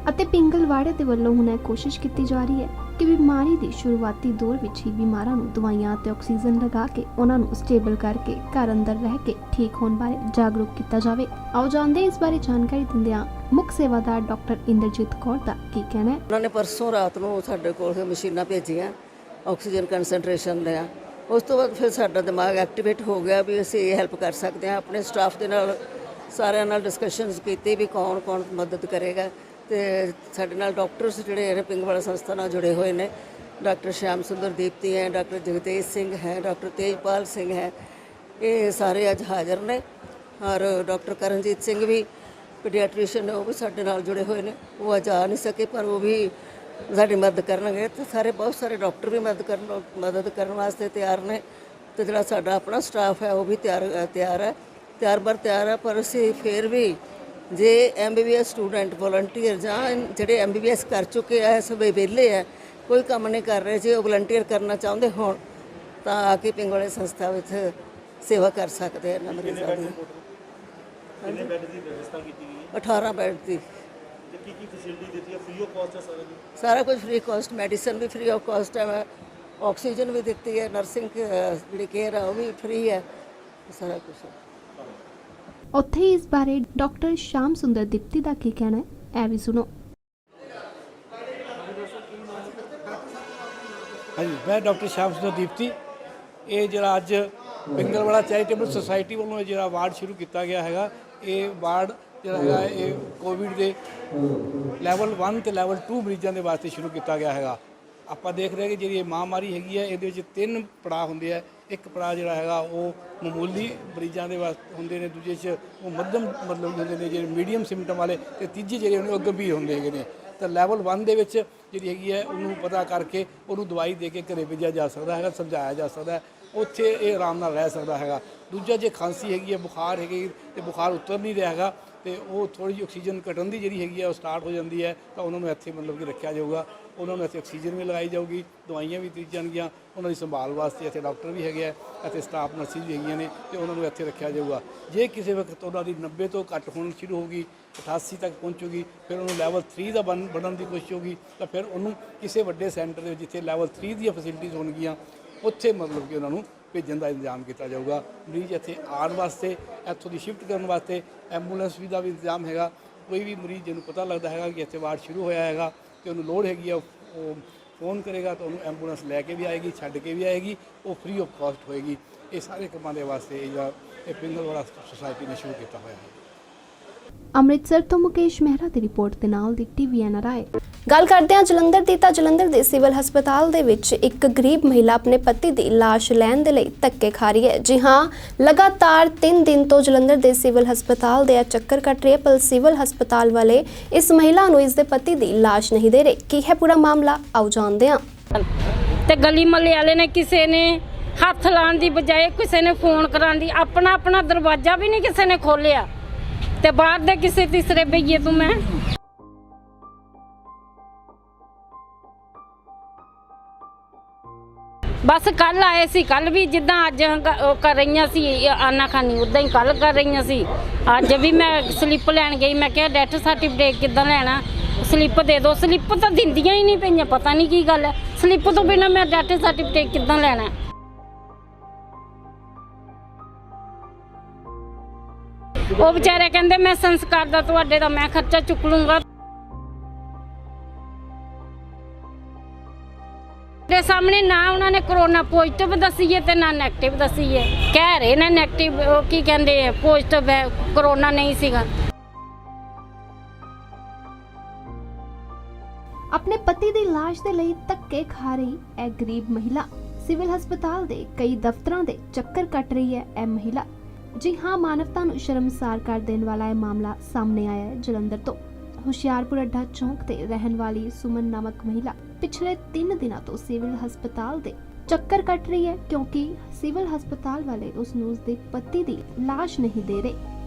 ਅਤੇ ਪਿੰਗਲਵਾੜੇ ਦੇ ਵੱਲੋਂ ਹੁਣ ਇਹ ਕੋਸ਼ਿਸ਼ ਕੀਤੀ ਜਾ ਰਹੀ ਹੈ ਕਿ ਬਿਮਾਰੀ ਦੀ ਸ਼ੁਰੂਆਤੀ ਦੌਰ ਵਿੱਚ ਹੀ ਬਿਮਾਰਾਂ ਨੂੰ ਦਵਾਈਆਂ ਅਤੇ ਆਕਸੀਜਨ ਲਗਾ ਕੇ ਉਹਨਾਂ ਨੂੰ ਸਟੇਬਲ ਕਰਕੇ ਘਰ ਅੰਦਰ ਰਹਿ ਕੇ ਠੀਕ ਹੋਣ ਬਾਰੇ ਜਾਗਰੂਕ ਕੀਤਾ ਜਾਵੇ। ਆਓ ਜਾਣਦੇ ਇਸ ਬਾਰੇ ਜਾਣਕਾਰੀ ਦਿੰਦਿਆਂ ਮੁੱਖ ਸੇਵਾਦਾਰ ਡਾਕਟਰ ਇੰਦਰਜੀਤ ਕੌਰ ਦਾ ਕੀ ਕਹਿਣਾ ਹੈ। ਉਹਨਾਂ ਨੇ ਪਰਸੋਂ ਰਾਤ ਨੂੰ ਸਾਡੇ ਕੋਲ ਮਸ਼ੀਨਾਂ ਭੇਜੀਆਂ ਆਕਸੀਜਨ ਕੰਸੈਂਟਰੇਸ਼ਨ ਦੀਆਂ। ਉਸ ਤੋਂ ਬਾਅਦ ਫਿਰ ਸਾਡਾ ਦਿਮਾਗ ਐਕਟੀਵੇਟ ਹੋ ਗਿਆ ਵੀ ਅਸੀਂ ਇਹ ਹੈਲਪ ਕਰ ਸਕਦੇ ਹਾਂ। ਆਪਣੇ ਸਟਾਫ ਦੇ ਨਾਲ ਸਾਰਿਆਂ ਨਾਲ ਡਿਸਕਸ਼ਨਸ ਕੀਤੀ ਵੀ ਕੌਣ ਮਦਦ ਕਰੇਗਾ, ਤੇ ਸਾਡੇ ਨਾਲ ਡਾਕਟਰਸ ਜਿਹੜੇ ਨੇ ਪਿੰਗਲਵਾੜਾ ਸੰਸਥਾ ਨਾਲ ਜੁੜੇ ਹੋਏ ਨੇ। ਡਾਕਟਰ ਸ਼ਿਆਮ ਸੁੰਦਰ ਦੀਪਤੀ ਹੈ, ਡਾਕਟਰ ਜਗਤੇਜ ਸਿੰਘ ਹੈ, ਡਾਕਟਰ ਤੇਜਪਾਲ ਸਿੰਘ ਹੈ, ਇਹ ਸਾਰੇ ਅੱਜ ਹਾਜ਼ਰ ਨੇ। ਔਰ ਡਾਕਟਰ ਕਰਨਜੀਤ ਸਿੰਘ ਵੀ ਪੀਡੀਆਟ੍ਰੀਸ਼ੀਅਨ ਨੇ, ਉਹ ਵੀ ਸਾਡੇ ਨਾਲ ਜੁੜੇ ਹੋਏ ਨੇ। ਉਹ ਅੱਜ ਆ ਨਹੀਂ ਸਕੇ ਪਰ ਉਹ ਵੀ ਸਾਡੀ ਮਦਦ ਕਰਨਗੇ। ਤੇ ਸਾਰੇ ਬਹੁਤ ਸਾਰੇ ਡਾਕਟਰ ਵੀ ਮਦਦ ਕਰਨ ਵਾਸਤੇ ਤਿਆਰ ਨੇ। ਤੇ ਜਿਹੜਾ ਸਾਡਾ ਆਪਣਾ ਸਟਾਫ ਹੈ ਉਹ ਵੀ ਤਿਆਰ ਹੈ। ਪਰ ਅਸੀਂ ਫਿਰ ਵੀ ਜੇ MBBS ਸਟੂਡੈਂਟ ਵੋਲੰਟੀਅਰ ਜਾਂ ਜਿਹੜੇ MBBS ਕਰ ਚੁੱਕੇ ਆ, ਇਸ ਵੇਲੇ ਵਿਹਲੇ ਆ, ਕੋਈ ਕੰਮ ਨਹੀਂ ਕਰ ਰਹੇ, ਜੇ ਉਹ ਵੋਲੰਟੀਅਰ ਕਰਨਾ ਚਾਹੁੰਦੇ ਹੋਣ ਤਾਂ ਆ ਕੇ ਪਿੰਗਲਵਾੜਾ ਸੰਸਥਾ ਵਿੱਚ ਸੇਵਾ ਕਰ ਸਕਦੇ ਇਹਨਾਂ ਮਰੀਜ਼ਾਂ ਦੀ। ਕਿੰਨੇ ਬੈੱਡ ਦੀ ਵਿਵਸਥਾ ਕੀਤੀ ਗਈ ਹੈ? 18 ਬੈੱਡ ਦੀ। ਤੇ ਕੀ ਫੈਸਿਲਿਟੀ ਦਿੱਤੀ ਹੈ? ਫ੍ਰੀ ਆਫ ਕਾਸਟ ਹੈ ਸਾਰਾ ਜੀ? ਸਾਰਾ ਕੁਝ ਫ੍ਰੀ ਕਾਸਟ, ਮੈਡੀਸਨ ਵੀ ਫ੍ਰੀ ਆਫ ਕਾਸਟ ਹੈ, ਆਕਸੀਜਨ ਵੀ ਦਿੱਤੀ ਹੈ, ਨਰਸਿੰਗ ਜਿਹੜੀ ਕੇਅਰ ਹੈ ਉਹ ਵੀ ਫ੍ਰੀ ਹੈ, ਸਾਰਾ ਕੁਝ। ਉੱਥੇ ਇਸ ਬਾਰੇ ਡਾਕਟਰ ਸ਼ਾਮ ਸੁੰਦਰ ਦੀਪਤੀ ਦਾ ਕੀ ਕਹਿਣਾ ਹੈ, ਇਹ ਵੀ ਸੁਣੋ। ਹਾਂਜੀ, ਮੈਂ ਡਾਕਟਰ ਸ਼ਿਆਮ ਸੁੰਦਰ ਦੀਪਤੀ। ਇਹ ਜਿਹੜਾ ਅੱਜ ਪਿੰਗਲਵਾੜਾ ਚੈਰੀਟੇਬਲ ਸੁਸਾਇਟੀ ਵੱਲੋਂ ਇਹ ਜਿਹੜਾ ਵਾਰਡ ਸ਼ੁਰੂ ਕੀਤਾ ਗਿਆ ਹੈਗਾ, ਇਹ ਵਾਰਡ ਜਿਹੜਾ ਹੈਗਾ ਇਹ ਕੋਵਿਡ ਦੇ ਲੈਵਲ 1 ਤੇ ਲੈਵਲ 2 ਮਰੀਜ਼ਾਂ ਦੇ ਵਾਸਤੇ ਸ਼ੁਰੂ ਕੀਤਾ ਗਿਆ ਹੈਗਾ। ਆਪਾਂ ਦੇਖ ਰਹੇ ਕਿ ਜਿਹੜੀ ਇਹ ਮਹਾਮਾਰੀ ਹੈਗੀ ਹੈ, ਇਹਦੇ ਵਿੱਚ 3 ਪੜਾਅ ਹੁੰਦੇ ਆ। ਇੱਕ ਪੜਾਅ ਜਿਹੜਾ ਹੈਗਾ ਉਹ ਮਾਮੂਲੀ ਮਰੀਜ਼ਾਂ ਦੇ ਵਾਸਤੇ ਹੁੰਦੇ ਨੇ, ਦੂਜੇ 'ਚ ਉਹ ਮੱਧਮ ਮਤਲਬ ਹੁੰਦੇ ਨੇ ਜਿਹੜੇ ਮੀਡੀਅਮ ਸਿੰਪਟਮ ਵਾਲੇ, ਤੇ ਤੀਜੇ ਜਿਹੜੇ ਹੁੰਦੇ ਉਹ ਗੰਭੀਰ ਹੁੰਦੇ ਹੈਗੇ ਨੇ। ਤਾਂ ਲੈਵਲ 1 ਦੇ ਵਿੱਚ ਜਿਹੜੀ ਹੈਗੀ ਹੈ ਉਹਨੂੰ ਪਤਾ ਕਰਕੇ ਉਹਨੂੰ ਦਵਾਈ ਦੇ ਕੇ ਘਰੇ ਭੇਜਿਆ ਜਾ ਸਕਦਾ ਹੈਗਾ, ਸਮਝਾਇਆ ਜਾ ਸਕਦਾ ਹੈ, ਉੱਥੇ ਇਹ ਆਰਾਮ ਨਾਲ ਰਹਿ ਸਕਦਾ ਹੈਗਾ। ਦੂਜਾ ਜੇ ਖਾਂਸੀ ਹੈਗੀ ਹੈ, ਬੁਖਾਰ ਹੈਗੀ ਤੇ ਬੁਖਾਰ ਉਤਰ ਨਹੀਂ ਰਿਹਾ ਹੈਗਾ ਤੇ ਉਹ ਥੋੜੀ ਜਿਹੀ ਆਕਸੀਜਨ ਘਟਣ ਦੀ ਜਿਹੜੀ ਹੈਗੀ ਹੈ ਉਹ ਸਟਾਰਟ ਹੋ ਜਾਂਦੀ ਹੈ, ਤਾਂ ਉਹਨਾਂ ਨੂੰ ਇੱਥੇ ਮਤਲਬ ਕਿ ਰੱਖਿਆ ਜਾਊਗਾ। ਉਹਨਾਂ ਨੂੰ ਇੱਥੇ ਆਕਸੀਜਨ ਵੀ ਲਗਾਈ ਜਾਊਗੀ, ਦਵਾਈਆਂ ਵੀ ਦਿੱਤੀਆਂ ਜਾਣਗੀਆਂ, ਉਹਨਾਂ ਦੀ ਸੰਭਾਲ ਵਾਸਤੇ ਇੱਥੇ ਡਾਕਟਰ ਵੀ ਹੈਗੇ ਆ, ਇੱਥੇ ਸਟਾਫ ਨਰਸਿਸ ਵੀ ਹੈਗੀਆਂ ਨੇ ਤੇ ਉਹਨਾਂ ਨੂੰ ਇੱਥੇ ਰੱਖਿਆ ਜਾਊਗਾ। ਜੇ ਕਿਸੇ ਵਕਤ ਉਹਨਾਂ ਦੀ 90 ਤੋਂ ਘੱਟ ਹੋਣੀ ਸ਼ੁਰੂ ਹੋਊਗੀ, 88 ਤੱਕ ਪਹੁੰਚੂਗੀ, ਫਿਰ ਉਹਨੂੰ ਲੈਵਲ 3 ਦਾ ਬਣਨ ਦੀ ਕੋਸ਼ਿਸ਼ ਹੋਊਗੀ, ਤਾਂ ਫਿਰ ਉਹਨੂੰ ਕਿਸੇ ਵੱਡੇ ਸੈਂਟਰ ਦੇ ਵਿੱਚ ਜਿੱਥੇ ਲੈਵਲ 3 ਦੀਆਂ ਫੈਸਿਲਿਟੀਜ਼ ਹੋਣਗੀਆਂ ਉੱਥੇ ਮਤਲਬ ਕਿ ਉਹਨਾਂ ਨੂੰ ਭੇਜਣ ਦਾ ਇੰਤਜ਼ਾਮ ਕੀਤਾ ਜਾਊਗਾ। ਮਰੀਜ਼ ਇੱਥੇ ਆਉਣ ਵਾਸਤੇ, ਇੱਥੋਂ ਦੀ ਸ਼ਿਫਟ ਕਰਨ ਵਾਸਤੇ ਐਂਬੂਲੈਂਸ ਵੀ ਦਾ ਵੀ ਇੰਤਜ਼ਾਮ ਹੈਗਾ। ਕੋਈ ਵੀ ਮਰੀਜ਼ ਜਿਹਨੂੰ ਪਤਾ ਲੱਗਦਾ ਹੈਗਾ ਕਿ ਇੱਥੇ ਵਾਰਡ ਸ਼ੁਰੂ ਹੋਇਆ ਹੈਗਾ ਤੇ ਉਹਨੂੰ ਲੋੜ ਹੈਗੀ ਆ, ਉਹ ਫੋਨ ਕਰੇਗਾ ਤਾਂ ਉਹਨੂੰ ਐਂਬੂਲੈਂਸ ਲੈ ਕੇ ਵੀ ਆਏਗੀ, ਛੱਡ ਕੇ ਵੀ ਆਏਗੀ, ਉਹ ਫ੍ਰੀ ਆਫ ਕਾਸਟ ਹੋਏਗੀ। ਇਹ ਸਾਰੇ ਕੰਮਾਂ ਦੇ ਵਾਸਤੇ ਇਹ ਪਿੰਗਲਵਾੜਾ ਸੁਸਾਇਟੀ ਨੇ ਸ਼ੁਰੂ ਕੀਤਾ ਹੋਇਆ ਹੈ। ਅੰਮ੍ਰਿਤਸਰ ਤੋਂ ਮੁਕੇਸ਼ ਮਹਿਰਾ ਦੀ ਰਿਪੋਰਟ ਦੇ ਨਾਲ ਦੀ TVN ਰਾਏ। ਗੱਲ ਕਰਦੇ ਹਾਂ ਜਲੰਧਰ ਦੀ, ਤਾਂ ਜਲੰਧਰ ਦੇ ਸਿਵਲ ਹਸਪਤਾਲ ਦੇ ਵਿੱਚ ਇੱਕ ਗਰੀਬ ਮਹਿਲਾ ਆਪਣੇ ਪਤੀ ਦੀ ਲਾਸ਼ ਲੈਣ ਦੇ ਲਈ ਧੱਕੇ ਖਾ ਰਹੀ ਹੈ। ਜੀ ਹਾਂ, ਲਗਾਤਾਰ 3 ਦਿਨ ਤੋਂ ਜਲੰਧਰ ਦੇ ਸਿਵਲ ਹਸਪਤਾਲ ਦੇ ਚੱਕਰ ਕੱਟ ਰਹੀ ਹੈ, ਪਰ ਸਿਵਲ ਹਸਪਤਾਲ ਵਾਲੇ ਇਸ ਮਹਿਲਾ ਨੂੰ ਇਸ ਦੇ ਪਤੀ ਦੀ ਲਾਸ਼ ਨਹੀਂ ਦੇ ਰਹੇ। ਕੀ ਹੈ ਪੂਰਾ ਮਾਮਲਾ, ਆਓ ਜਾਣਦੇ ਹਾਂ। ਤੇ ਗਲੀ ਮਹੱਲੇ ਵਾਲੇ ਨੇ ਕਿਸੇ ਨੇ ਹੱਥ ਲਾਉਣ ਦੀ ਬਜਾਏ ਕਿਸੇ ਨੇ ਫੋਨ ਕਰਾਉਣ ਦੀ ਆਪਣਾ ਦਰਵਾਜ਼ਾ ਵੀ ਨਹੀਂ ਕਿਸੇ ਨੇ ਖੋਲਿਆ, ਤੇ ਬਾਹਰ ਦੇ ਕਿਸੇ ਤੀਸਰੇ ਬਈਏ ਤੋਂ ਮੈਂ ਬਸ ਕੱਲ ਆਏ ਸੀ, ਕੱਲ ਵੀ ਜਿੱਦਾਂ ਅੱਜ ਕਰ ਰਹੀਆਂ ਸੀ ਆਨਾ ਖਾਨੀ ਉਦਾਂ ਹੀ ਕੱਲ ਕਰ ਰਹੀਆਂ ਸੀ। ਅੱਜ ਵੀ ਮੈਂ ਸਲਿੱਪ ਲੈਣ ਗਈ, ਮੈਂ ਕਿਹਾ ਡੈਥ ਸਰਟੀਫਿਕੇਟ ਕਿੱਦਾਂ ਲੈਣਾ, ਸਲਿੱਪ ਦੇ ਦਿਓ। ਸਲਿੱਪ ਤਾਂ ਦਿੰਦੀਆਂ ਹੀ ਨਹੀਂ ਪਈਆਂ, ਪਤਾ ਨਹੀਂ ਕੀ ਗੱਲ ਹੈ, ਸਲਿੱਪ ਤੋਂ ਬਿਨਾਂ ਮੈਂ ਡੈਥ ਸਰਟੀਫਿਕੇਟ ਕਿੱਦਾਂ ਲੈਣਾ। ਉਹ ਵਿਚਾਰੇ ਕਹਿੰਦੇ ਮੈਂ ਸੰਸਕਾਰ ਦਾ ਤੁਹਾਡੇ ਦਾ ਮੈਂ ਖਰਚਾ ਚੁੱਕ ਲੂੰਗਾ। ਦੇ ਸਾਹਮਣੇ ਨਾ ਉਹਨਾਂ ਨੇ ਕਰੋਨਾ ਪੋਜ਼ਿਟਿਵ ਦੱਸੀ ਹੈ ਤੇ ਨਾ ਨੈਗੇਟਿਵ ਦੱਸੀ ਹੈ। ਕਹਿ ਰਹੇ ਨੇ ਨੈਗੇਟਿਵ, ਉਹ ਕੀ ਕਹਿੰਦੇ ਪੋਜ਼ਿਟਿਵ ਹੈ, ਕਰੋਨਾ ਨਹੀਂ ਸੀਗਾ। ਆਪਣੇ ਪਤੀ ਦੀ ਲਾਸ਼ ਦੇ ਲਈ ਧੱਕੇ ਖਾ ਰਹੀ ਇਹ ਗਰੀਬ ਮਹਿਲਾ ਸਿਵਲ ਹਸਪਤਾਲ ਦੇ ਕਈ ਦਫ਼ਤਰਾਂ ਦੇ ਚੱਕਰ ਕੱਟ ਰਹੀ ਹੈ। ਇਹ ਮਹਿਲਾ ਜੀ ਹਾਂ, ਮਾਨਵਤਾ ਨੂੰ ਸ਼ਰਮਸਾਰ ਕਰ ਦੇਣ ਵਾਲਾ ਇਹ ਮਾਮਲਾ ਸਾਹਮਣੇ ਆਇਆ ਹੈ। ਜਲੰਧਰ ਤੋਂ ਹੁਸ਼ਿਆਰਪੁਰ ਅੱਡਾ ਚੌਂਕ ਤੇ ਰਹਿਣ ਵਾਲੀ ਸੁਮਨ ਨਾਮਕ ਮਹਿਲਾ ਪਿਛਲੇ 3 ਦਿਨਾਂ ਤੋਂ ਸਿਵਲ ਹਸਪਤਾਲ ਦੇ ਚੱਕਰ ਕੱਟ ਰਹੀ ਹੈ, ਕਿਉਂਕਿ ਸਿਵਲ ਹਸਪਤਾਲ ਵਾਲੇ ਉਸ ਨੂੰ ਉਸਦੇ ਪਤੀ ਦੀ ਲਾਸ਼ ਨਹੀਂ ਦੇ ਰਹੇ।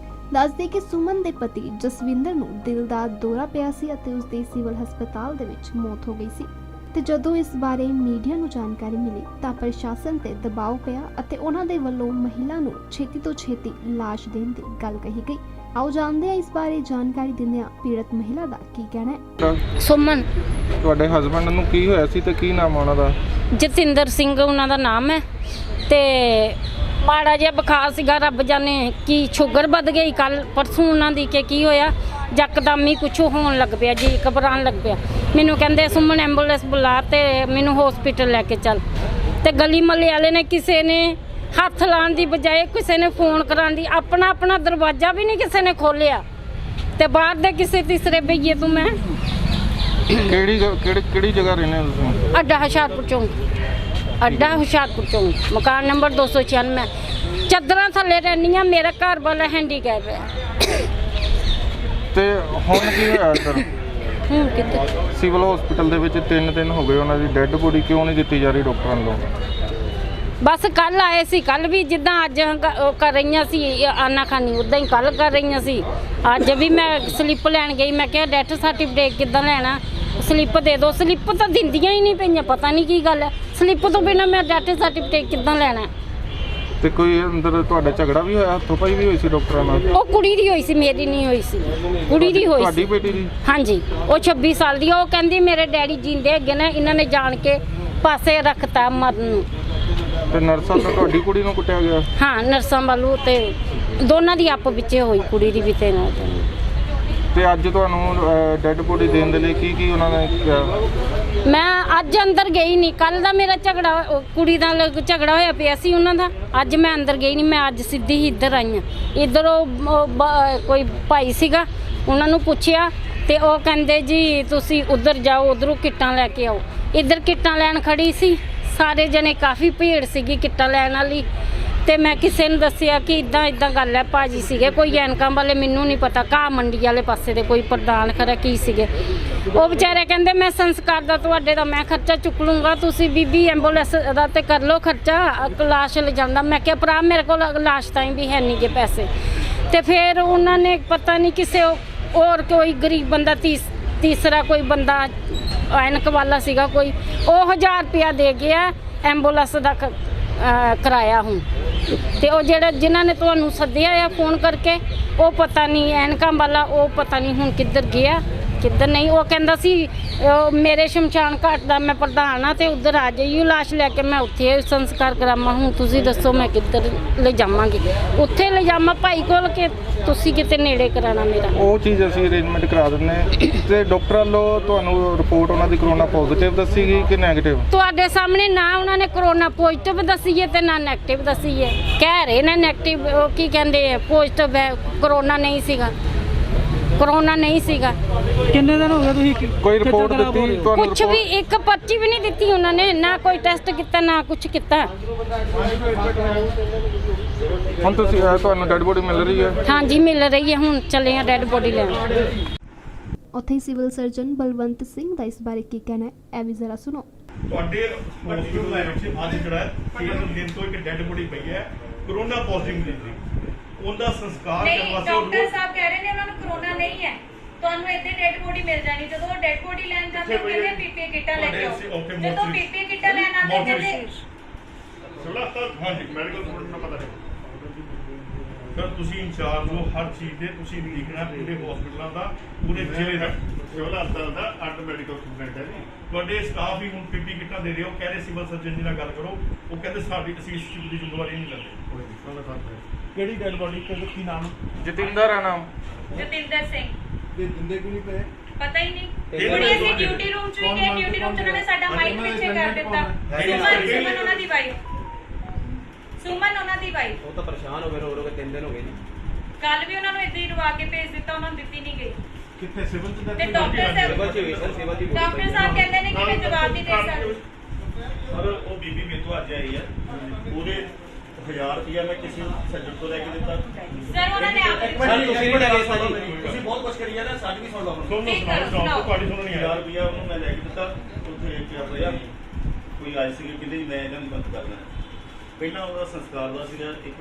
ਦੱਸਦੇ ਕਿ ਸੁਮਨ ਦੇ ਪਤੀ ਜਸਵਿੰਦਰ ਨੂੰ ਦਿਲ ਦਾ ਦੌਰਾ ਪਿਆ ਸੀ ਅਤੇ ਉਸਦੀ ਸਿਵਲ ਹਸਪਤਾਲ ਦੇ ਵਿੱਚ ਮੌਤ ਹੋ ਗਈ ਸੀ। ਤੇ ਜਦੋਂ ਇਸ ਬਾਰੇ ਮੀਡੀਆ ਨੂੰ ਜਾਣਕਾਰੀ ਮਿਲੀ ਤਾਂ ਪ੍ਰਸ਼ਾਸਨ ਤੇ ਦਬਾਅ ਪਿਆ ਅਤੇ ਉਹਨਾਂ ਦੇ ਵੱਲੋਂ ਮਹਿਲਾ ਨੂੰ ਛੇਤੀ ਤੋਂ ਛੇਤੀ ਲਾਸ਼ ਦੇਣ ਦੀ ਗੱਲ ਕਹੀ ਗਈ। ਆਓ ਜਾਣਦੇ ਹਾਂ ਇਸ ਬਾਰੇ ਜਾਣਕਾਰੀ ਦਿੰਦਿਆਂ ਪੀੜਤ ਮਹਿਲਾ ਦਾ ਕੀ ਕਹਿਣਾ ਹੈ। ਸੁਮਨ, ਤੁਹਾਡੇ ਹਸਬੰਡ ਨੂੰ ਕੀ ਹੋਇਆ ਸੀ ਤੇ ਕੀ ਨਾਮ ਉਹਨਾਂ ਦਾ? ਜਤਿੰਦਰ ਸਿੰਘ ਉਹਨਾਂ ਦਾ ਨਾਮ ਹੈ, ਤੇ ਮਾੜਾ ਜਿਹਾ ਬੁਖਾਰ ਸੀਗਾ, ਰੱਬ ਜਾਣੇ ਕੀ ਸ਼ੂਗਰ ਵੱਧ ਗਈ ਕੱਲ ਪਰਸੋਂ ਉਹਨਾਂ ਦੀ ਕਿ ਕੀ ਹੋਇਆ, ਯਕਦਮ ਹੀ ਕੁਛ ਹੋਣ ਲੱਗ ਪਿਆ ਜੀ, ਘਬਰਾਉਣ ਲੱਗ ਪਿਆ। ਮੈਨੂੰ ਕਹਿੰਦੇ ਸੁਮਨ ਐਂਬੂਲੈਂਸ ਬੁਲਾ ਤੇ ਮੈਨੂੰ ਹਸਪੀਟਲ ਲੈ ਕੇ ਚੱਲ, ਤੇ ਗਲੀ ਮਹੱਲੇ ਵਾਲੇ ਨੇ ਕਿਸੇ ਨੇ ਹੱਥ ਲਾਉਣ ਦੀ ਬਜਾਏ ਕਿਸੇ ਨੇ ਫੋਨ ਕਰਾਉਣ ਦੀ ਆਪਣਾ ਦਰਵਾਜ਼ਾ ਵੀ ਨਹੀਂ ਕਿਸੇ ਨੇ ਖੋਲਿਆ, ਤੇ ਬਾਹਰ ਦੇ ਕਿਸੇ ਤੀਸਰੇ ਬਈਏ ਤੋਂ ਮੈਂ ਕਿਹੜੀ ਜਗ੍ਹਾ ਰਹਿੰਦੇ ਹੋ ਤੁਸੀਂ? ਅੱਡਾ ਹੁਸ਼ਿਆਰਪੁਰ ਚੌਂਕ, ਮਕਾਨ ਨੰਬਰ 296। ਚੱਦਰਾਂ ਥੱਲੇ ਰਹਿੰਦੀ ਹਾਂ, ਮੇਰਾ ਘਰ ਵਾਲਾ ਹੈਂਡੀਕੈਪ ਹੈ। ਤੇ ਹੁਣ ਕੀ ਹੋਇਆ ਸਰ? ਹੁਣ ਕਿੱਥੇ ਸਿਵਲ ਹਸਪੀਟਲ ਦੇ ਵਿੱਚ 3 ਦਿਨ ਹੋ ਗਏ, ਉਹਨਾਂ ਦੀ ਡੈੱਡ ਬੋਡੀ ਕਿਉਂ ਨਹੀਂ ਦਿੱਤੀ ਜਾ ਰਹੀ ਡਾਕਟਰਾਂ ਵੱਲੋਂ? ਬਸ ਕੱਲ ਆਏ ਸੀ, ਕੱਲ ਵੀ ਜਿੱਦਾਂ ਅੱਜ ਕਰ ਰਹੀਆਂ ਸੀ ਆਨਾ ਖਾਨੀ ਉਦਾਂ ਹੀ ਕੱਲ ਕਰ ਰਹੀਆਂ ਸੀ। ਅੱਜ ਵੀ ਮੈਂ ਸਲਿੱਪ ਲੈਣ ਗਈ, ਮੈਂ ਕਿਹਾ ਡੈਥ ਸਰਟੀਫਿਕੇਟ ਕਿੱਦਾਂ ਲੈਣਾ, ਸਲਿੱਪ ਦੇ ਦਿਓ। ਸਲਿੱਪ ਤਾਂ ਦਿੰਦੀਆਂ ਹੀ ਨਹੀਂ ਪਈਆਂ, ਪਤਾ ਨਹੀਂ ਕੀ ਗੱਲ ਹੈ, ਸਲਿੱਪ ਤੋਂ ਬਿਨਾਂ ਮੈਂ ਡੈਥ ਸਰਟੀਫਿਕੇਟ ਕਿੱਦਾਂ ਲੈਣਾ। ਤੇ ਕੋਈ ਅੰਦਰ ਤੁਹਾਡਾ ਝਗੜਾ ਵੀ ਹੋਇਆ, ਹੱਥੋਂ-ਪਾਈ ਵੀ ਹੋਈ ਸੀ ਡਾਕਟਰਾਂ ਨਾਲ? ਉਹ ਕੁੜੀ ਦੀ ਹੋਈ ਸੀ, ਮੇਰੀ ਨਹੀਂ ਹੋਈ ਸੀ, ਕੁੜੀ ਦੀ ਹੋਈ ਸੀ। ਤੁਹਾਡੀ ਬੇਟੀ ਦੀ? ਹਾਂਜੀ, ਉਹ 26 ਸਾਲ ਦੀ। ਉਹ ਕਹਿੰਦੀ ਮੇਰੇ ਡੈਡੀ ਜੀਂਦੇ ਹੈਗੇ ਨੇ, ਇਹਨਾਂ ਨੇ ਜਾਣ ਕੇ ਪਾਸੇ ਰੱਖਤਾ ਮਰਨ ਨੂੰ। ਤੇ ਨਰਸਾਂ ਤੋਂ ਤੁਹਾਡੀ ਕੁੜੀ ਨੂੰ ਕੁੱਟਿਆ ਗਿਆ? ਹਾਂ, ਨਰਸਾਂ ਵੱਲੋਂ ਤੇ ਦੋਨਾਂ ਦੀ ਆਪੋ ਵਿੱਚੇ ਹੋਈ, ਕੁੜੀ ਦੀ ਵੀ ਤੇ ਨਾ। ਤੇ ਅੱਜ ਤੁਹਾਨੂੰ ਡੈੱਡ ਬੋਡੀ ਦੇਣ ਦੇ ਲਈ ਕੀ ਉਹਨਾਂ ਨੇ ਕਿਹਾ? ਮੈਂ ਅੱਜ ਅੰਦਰ ਗਈ ਨਹੀਂ। ਕੱਲ ਦਾ ਮੇਰਾ ਝਗੜਾ ਕੁੜੀ ਨਾਲ ਝਗੜਾ ਹੋਇਆ ਪਿਆ ਸੀ ਉਹਨਾਂ ਦਾ। ਅੱਜ ਮੈਂ ਅੰਦਰ ਗਈ ਨਹੀਂ, ਮੈਂ ਅੱਜ ਸਿੱਧੀ ਹੀ ਇੱਧਰ ਆਈ ਹਾਂ। ਇੱਧਰ ਕੋਈ ਭਾਈ ਸੀਗਾ, ਉਹਨਾਂ ਨੂੰ ਪੁੱਛਿਆ ਤੇ ਉਹ ਕਹਿੰਦੇ ਜੀ ਤੁਸੀਂ ਉੱਧਰ ਜਾਓ, ਉੱਧਰੋਂ ਕਿੱਟਾਂ ਲੈ ਕੇ ਆਓ। ਇੱਧਰ ਕਿੱਟਾਂ ਲੈਣ ਖੜੀ ਸੀ, ਸਾਰੇ ਜਣੇ ਕਾਫੀ ਭੀੜ ਸੀਗੀ ਕਿੱਟਾਂ ਲੈਣ ਵਾਲੀ। ਤੇ ਮੈਂ ਕਿਸੇ ਨੂੰ ਦੱਸਿਆ ਕਿ ਇਦਾਂ ਗੱਲ ਹੈ। ਭਾਜੀ ਸੀਗੇ ਕੋਈ ਐਨਕਾਂ ਵਾਲੇ, ਮੈਨੂੰ ਨਹੀਂ ਪਤਾ, ਘਾਹ ਮੰਡੀ ਵਾਲੇ ਪਾਸੇ ਦੇ ਕੋਈ ਪ੍ਰਧਾਨ ਖਰਾ ਕੀ ਸੀਗੇ। ਉਹ ਵਿਚਾਰੇ ਕਹਿੰਦੇ ਮੈਂ ਸੰਸਕਾਰ ਦਾ ਤੁਹਾਡੇ ਦਾ ਮੈਂ ਖਰਚਾ ਚੁੱਕ ਲੂੰਗਾ, ਤੁਸੀਂ ਬੀਬੀ ਐਂਬੂਲੈਂਸ ਦਾ ਤੇ ਕਰ ਲਓ ਖਰਚਾ, ਲਾਸ਼ ਲਿਜਾਂਦਾ। ਮੈਂ ਕਿਹਾ ਭਰਾ ਮੇਰੇ ਕੋਲ ਲਾਸ਼ ਤਾਈਂ ਵੀ ਹੈ ਨਹੀਂ ਗੇ ਪੈਸੇ। ਤੇ ਫਿਰ ਉਹਨਾਂ ਨੇ ਪਤਾ ਨਹੀਂ ਕਿਸੇ ਹੋਰ ਕੋਈ ਗਰੀਬ ਬੰਦਾ ਤੀਸਰਾ ਕੋਈ ਬੰਦਾ ਐਨਕ ਵਾਲਾ ਸੀਗਾ ਕੋਈ, ਉਹ 1000 ਰੁਪਇਆ ਦੇ ਗਿਆ ਐਂਬੂਲੈਂਸ ਦਾ ਕਿਰਾਇਆ ਹੁਣ। ਤੇ ਉਹ ਜਿਨ੍ਹਾਂ ਨੇ ਤੁਹਾਨੂੰ ਸੱਦਿਆ ਆ ਫੋਨ ਕਰਕੇ, ਉਹ ਪਤਾ ਨਹੀਂ ਐਨਕਾਂ ਵਾਲਾ, ਉਹ ਪਤਾ ਨਹੀਂ ਹੁਣ ਕਿੱਧਰ ਗਿਆ ਕਿੱਧਰ ਨਹੀਂ। ਉਹ ਕਹਿੰਦਾ ਸੀ ਮੇਰੇ ਸ਼ਮਸ਼ਾਨ ਘਾਟ ਦਾ ਮੈਂ ਪ੍ਰਧਾਨ ਆ ਤੇ ਉੱਧਰ ਆ ਜਾਈਓ ਲਾਸ਼ ਲੈ ਕੇ, ਮੈਂ ਉੱਥੇ ਸੰਸਕਾਰ ਕਰਾਵਾਂ। ਹੁਣ ਤੁਸੀਂ ਦੱਸੋ ਮੈਂ ਕਿੱਧਰ ਲੈ ਜਾਵਾਂਗੀ? ਉੱਥੇ ਲੈ ਜਾਵਾਂ ਭਾਈ ਕੋਲ ਕਿ ਤੁਸੀਂ ਕਿਤੇ ਨੇੜੇ ਕਰਾਣਾ ਮੇਰਾ? ਉਹ ਚੀਜ਼ ਅਸੀਂ ਅਰੇਂਜਮੈਂਟ ਕਰਾ ਦਿੰਦੇ। ਤੇ ਡਾਕਟਰ ਵੱਲੋਂ ਤੁਹਾਨੂੰ ਰਿਪੋਰਟ ਉਹਨਾਂ ਦੀ ਕਰੋਨਾ ਪੋਜ਼ਿਟਿਵ ਦੱਸੀ ਗਈ ਕਿ ਨੈਗੇਟਿਵ? ਤੁਹਾਡੇ ਸਾਹਮਣੇ ਨਾ ਉਹਨਾਂ ਨੇ ਕਰੋਨਾ ਪੋਜ਼ਿਟਿਵ ਦੱਸੀ ਹੈ ਤੇ ਨਾ ਨੈਗੇਟਿਵ ਦੱਸੀ ਹੈ। ਕਹਿ ਰਹੇ ਨੇ ਨੈਗੇਟਿਵ, ਉਹ ਕੀ ਕਹਿੰਦੇ ਪੋਜ਼ਿਟਿਵ ਹੈ, ਕਰੋਨਾ ਨਹੀਂ ਸੀਗਾ, ਕਰੋਨਾ ਨਹੀਂ ਸੀਗਾ। ਕਿੰਨੇ ਦਿਨ ਹੋ ਗਏ ਤੁਸੀਂ ਕੋਈ ਰਿਪੋਰਟ ਦਿੱਤੀ ਤੁਹਾਨੂੰ? ਕੁਛ ਵੀ ਇੱਕ ਪਰਚੀ ਵੀ ਨਹੀਂ ਦਿੱਤੀ ਉਹਨਾਂ ਨੇ, ਨਾ ਕੋਈ ਟੈਸਟ ਕੀਤਾ ਨਾ ਕੁਛ ਕੀਤਾ। ਹੁਣ ਤੁਸੀਂ ਤੁਹਾਨੂੰ ਡੈੱਡ ਬੋਡੀ ਮਿਲ ਰਹੀ ਹੈ? ਹਾਂਜੀ ਮਿਲ ਰਹੀ ਹੈ, ਹੁਣ ਚੱਲੇ ਆ ਡੈੱਡ ਬੋਡੀ ਲੈਣ। ਉੱਥੇ ਹੀ ਸਿਵਲ ਸਰਜਨ ਬਲਵੰਤ ਸਿੰਘ ਦਾ ਇਸ ਬਾਰੇ ਕੀ ਕਹਿਣਾ ਹੈ, ਇਹ ਵੀ ਜ਼ਰਾ ਸੁਣੋ। ਤੁਹਾਡੇ ਹਸਪੀਟਲ ਵਿੱਚ ਅੱਜ ਜਿਹੜਾ 3 ਦਿਨ ਤੋਂ ਇੱਕ ਡੈੱਡ ਬੋਡੀ ਪਈ ਹੈ ਕਰੋਨਾ ਪੋਜ਼ਿਟਿਵ ਮਰੀਜ਼ ਦੀ, ਉਹਦਾ ਸੰਸਕਾਰ ਕਰਨ ਵਾਸਤੇ ਡਾਕਟਰ ਸਾਹਿਬ ਕਹਿ ਰਹੇ ਨੇ ਉਹਨਾਂ ਨੂੰ ਕਰੋਨਾ ਨਹੀਂ ਹੈ, ਤੁਹਾਨੂੰ ਇੱਥੇ ਡੈੱਡ ਬੋਡੀ ਮਿਲ ਜਾਣੀ। ਜਦੋਂ ਉਹ ਡੈੱਡ ਬੋਡੀ ਲੈਣ ਜਾਂਦੇ ਕਹਿੰਦੇ ਪੀਪੀਈ ਕਿੱਟਾਂ ਲੈ ਕੇ ਆਓ। ਜਦੋਂ ਪੀਪੀਈ ਕਿੱਟਾਂ ਲੈਣ ਆਉਂਦੇ ਕਹਿੰਦੇ ਹਾਂਜੀ ਮੈਡੀਕਲ ਸਟੂਡੈਂਟ ਨੂੰ ਪਤਾ ਨਹੀਂ। ਸਰ ਤੁਸੀਂ ਇੰਚਾਰਜ ਹੋ ਹਰ ਚੀਜ਼ ਦੇ, ਤੁਸੀਂ ਦੇਖਣਾ ਪੂਰੇ ਹਸਪੀਟਲਾਂ ਦਾ, ਪੂਰੇ ਜ਼ਿਲ੍ਹੇ ਦਾ। ਸਿਵਲ ਹਸਪਤਾਲ ਦਾ ਅੱਡ ਮੈਡੀਕਲ ਸਟੂਡੈਂਟ ਹੈ ਜੀ। ਤੁਹਾਡੇ ਸਟਾਫ ਹੀ ਹੁਣ ਪੀਪੀਈ ਕਿੱਟਾਂ ਦੇ ਰਹੇ ਹੋ, ਕਹਿ ਰਹੇ ਸਿਵਲ ਸਰਜਨ ਜੀ ਨਾਲ ਗੱਲ ਕਰੋ, ਉਹ ਕਹਿੰਦੇ ਸਾਡੀ ਅਸੀਂ ਇਸ ਚੀਜ਼ ਦੀ ਜ਼ਿੰਮੇਵਾਰੀ ਨਹੀਂ ਲੈਂਦੇ। ਕਿਹੜੀ ਡੈਡ ਬੋਡੀ? ਕੀ ਨਾਮ? ਜਤਿੰਦਰ ਆ ਨਾਮ। ਜਤਿੰਦਰ ਸਿੰਘ। ਤੇ ਦਿੰਦੇ ਕਿਉਂ ਨਹੀਂ ਪਏ? ਪਤਾ ਹੀ ਨਹੀਂ। ਹੁਣੇ ਅਸੀਂ ਡਿਊਟੀ ਰੂਮ ਚ ਵੀ ਗਏ, ਡਿਊਟੀ ਰੂਮ ਚ ਉਹਨਾਂ ਨੇ ਸਾਡਾ ਮਾਈਕ ਪਿੱਛੇ ਕਰ ਦਿੱਤਾ। ਸੁਮਨ ਉਹਨਾਂ ਦੀ ਵਾਈਫ, ਸੁਮਨ ਉਹਨਾਂ ਦੀ ਵਾਈਫ। ਉਹ ਤਾਂ ਪਰੇਸ਼ਾਨ ਹੋ ਗਏ, ਰੋ ਕੇ 3 ਦਿਨ ਹੋ ਗਏ ਜੀ। ਕੱਲ ਵੀ ਉਹਨਾਂ ਨੂੰ ਇੱਦਾਂ ਹੀ ਰਵਾ ਕੇ ਭੇਜ ਦਿੱਤਾ, ਉਹਨਾਂ ਨੂੰ ਦਿੱਤੀ ਨਹੀਂ ਗਈ। ਕਿੱਥੇ ਸਿਵਲ ਚ? ਤੇ ਡਾਕਟਰ ਸਾਹਿਬ ਕਹਿੰਦੇ ਨੇ ਕਿ ਮੈਂ ਜਵਾਬ ਨਹੀਂ ਦੇ ਸਕਦਾ। ਸਰ ਉਹ ਬੀਬੀ ਮੇਰੇ ਤੋਂ ਅੱਜ ਆਈ ਹੈ, ਪੂਰੇ 1000 ਰੁਪਇਆ ਮੈਂ ਕਿਸੇ ਸੱਜਣ ਤੋਂ ਲੈ ਕੇ ਦਿੱਤਾ। ਸਰ ਉਹਨਾਂ ਨੇ ਆਪ ਤੁਸੀਂ ਨਹੀਂ ਲੱਗੇ ਸਾਡੀ, ਤੁਸੀਂ ਬਹੁਤ ਕੁਝ ਕਰੀ ਜਾਂਦੇ, ਸਾਡੀ ਵੀ ਸੁਣ ਲਓ। ਸੁਣੋ ਤੁਹਾਡੀ ਸੁਣਨੀ ਹੈ। 1000 ਰੁਪਇਆ ਉਹਨੂੰ ਮੈਂ ਲੈ ਕੇ ਦਿੱਤਾ। ਉੱਥੇ ਕੋਈ ਆਏ ਸੀਗੇ ਕਹਿੰਦੇ ਮੈਂ ਇਹਨਾਂ ਨੂੰ ਬੰਦ ਕਰਨਾ। ਪਹਿਲਾਂ ਉਹਦਾ ਸੰਸਕਾਰ ਦਾ ਸੀਗਾ, ਇੱਕ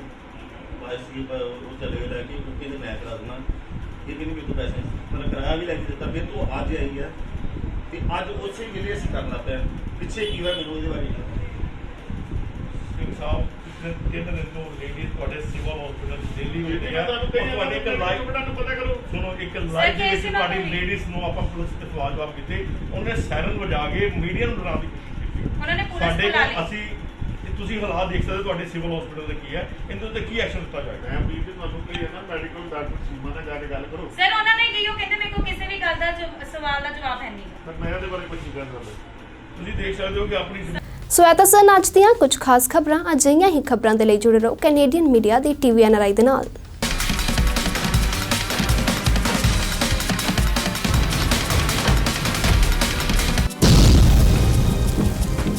ਆਏ ਸੀ ਉਹ ਚਲੇ ਗਏ ਲੈ ਕੇ, ਉਹ ਕਹਿੰਦੇ ਮੈਂ ਕਰਾ ਦੇਣਾ। ਇਹ ਕਹਿੰਦੇ ਮੇਰੇ ਤੋਂ ਪੈਸੇ ਮਤਲਬ ਕਿਰਾਇਆ ਵੀ ਲੈ ਕੇ ਦਿੱਤਾ। ਫਿਰ ਤੋਂ ਅੱਜ ਆਈ ਹੈ ਤੇ ਅੱਜ ਉਸੇ ਵੇਲੇ ਅਸੀਂ ਕਰਨਾ ਪਿਆ। ਪਿੱਛੇ ਕੀ ਹੋਇਆ ਮੈਨੂੰ ਇਹਦੇ ਬਾਰੇ ਸਿੰਘ ਸਾਹਿਬ 3 ਦਿਨ ਤੋਂ ਲੇਡੀਜ਼ ਤੁਹਾਡੇ ਸਿਵਲ ਹਸਪੀਟਲ ਦਿੱਲੀ ਹੋਈ ਨੇ ਆ। ਤੁਹਾਡੇ ਇੱਕ ਲਾਈਵ ਨੂੰ ਪਤਾ ਕਰੋ, ਸੁਣੋ ਇੱਕ ਲਾਈਵ ਦੇ ਵਿੱਚ ਤੁਹਾਡੀ ਲੇਡੀਜ਼ ਨੂੰ ਆਪਾਂ ਪੁਲਿਸ ਤੇ ਸਵਾਲ ਜਵਾਬ ਕੀਤੇ, ਉਹਨੇ ਸਾਇਰਨ ਵਜਾ ਕੇ ਮੀਡੀਆ ਨੂੰ ਡਰਾਉਣ ਦੀ ਕੋਸ਼ਿਸ਼ ਕੀਤੀ। ਉਹਨਾਂ ਨੇ ਪੁਲਿਸ ਸਾਡੇ ਬੁਲਾ ਲਈ। ਅਸੀਂ ਤੁਸੀਂ ਹਾਲਾਤ ਦੇਖ ਸਕਦੇ ਤੁਹਾਡੇ ਸਿਵਲ ਹਸਪੀਟਲ ਦਾ ਕੀ ਹੈ, ਇਹਦੇ ਉੱਤੇ ਕੀ ਐਕਸ਼ਨ ਲਿੱਤਾ ਜਾਏਗਾ? ਮੈਂ ਵੀ ਤੁਹਾਨੂੰ ਕਹੀ ਹੈ ਨਾ ਮੈਡੀਕਲ ਡਾਕਟਰ ਸੀਮਾ ਨਾਲ ਜਾ ਕੇ ਗੱਲ ਕਰੋ। ਸਰ ਉਹਨਾਂ ਨੇ ਕਹੀ, ਉਹ ਕਹਿੰਦੇ ਮੇਰੇ ਕੋਲ ਕਿਸੇ ਵੀ ਗੱਲ ਦਾ ਸਵਾਲ ਦਾ ਜਵਾਬ ਹੈ ਨਹੀਂ। ਪਰ ਮੈਂ ਇਹਦੇ ਬਾਰੇ ਕੁਝ ਨਹੀਂ ਕਹਿ ਸਕਦਾ। ਤੁਸੀਂ ਦੇਖ ਸਕਦੇ ਹੋ ਕਿ ਆਪਣੀ ਸੋ ਇਹ ਤਾਂ ਸਨ ਅੱਜ ਦੀਆਂ ਕੁਝ ਖਾਸ ਖਬਰਾਂ। ਅਜਿਹੀਆਂ ਹੀ ਖਬਰਾਂ ਦੇ ਲਈ ਜੁੜੇ ਰਹੋ ਕੈਨੇਡੀਅਨ ਮੀਡੀਆ ਦੀ TV NRI ਦੇ ਨਾਲ।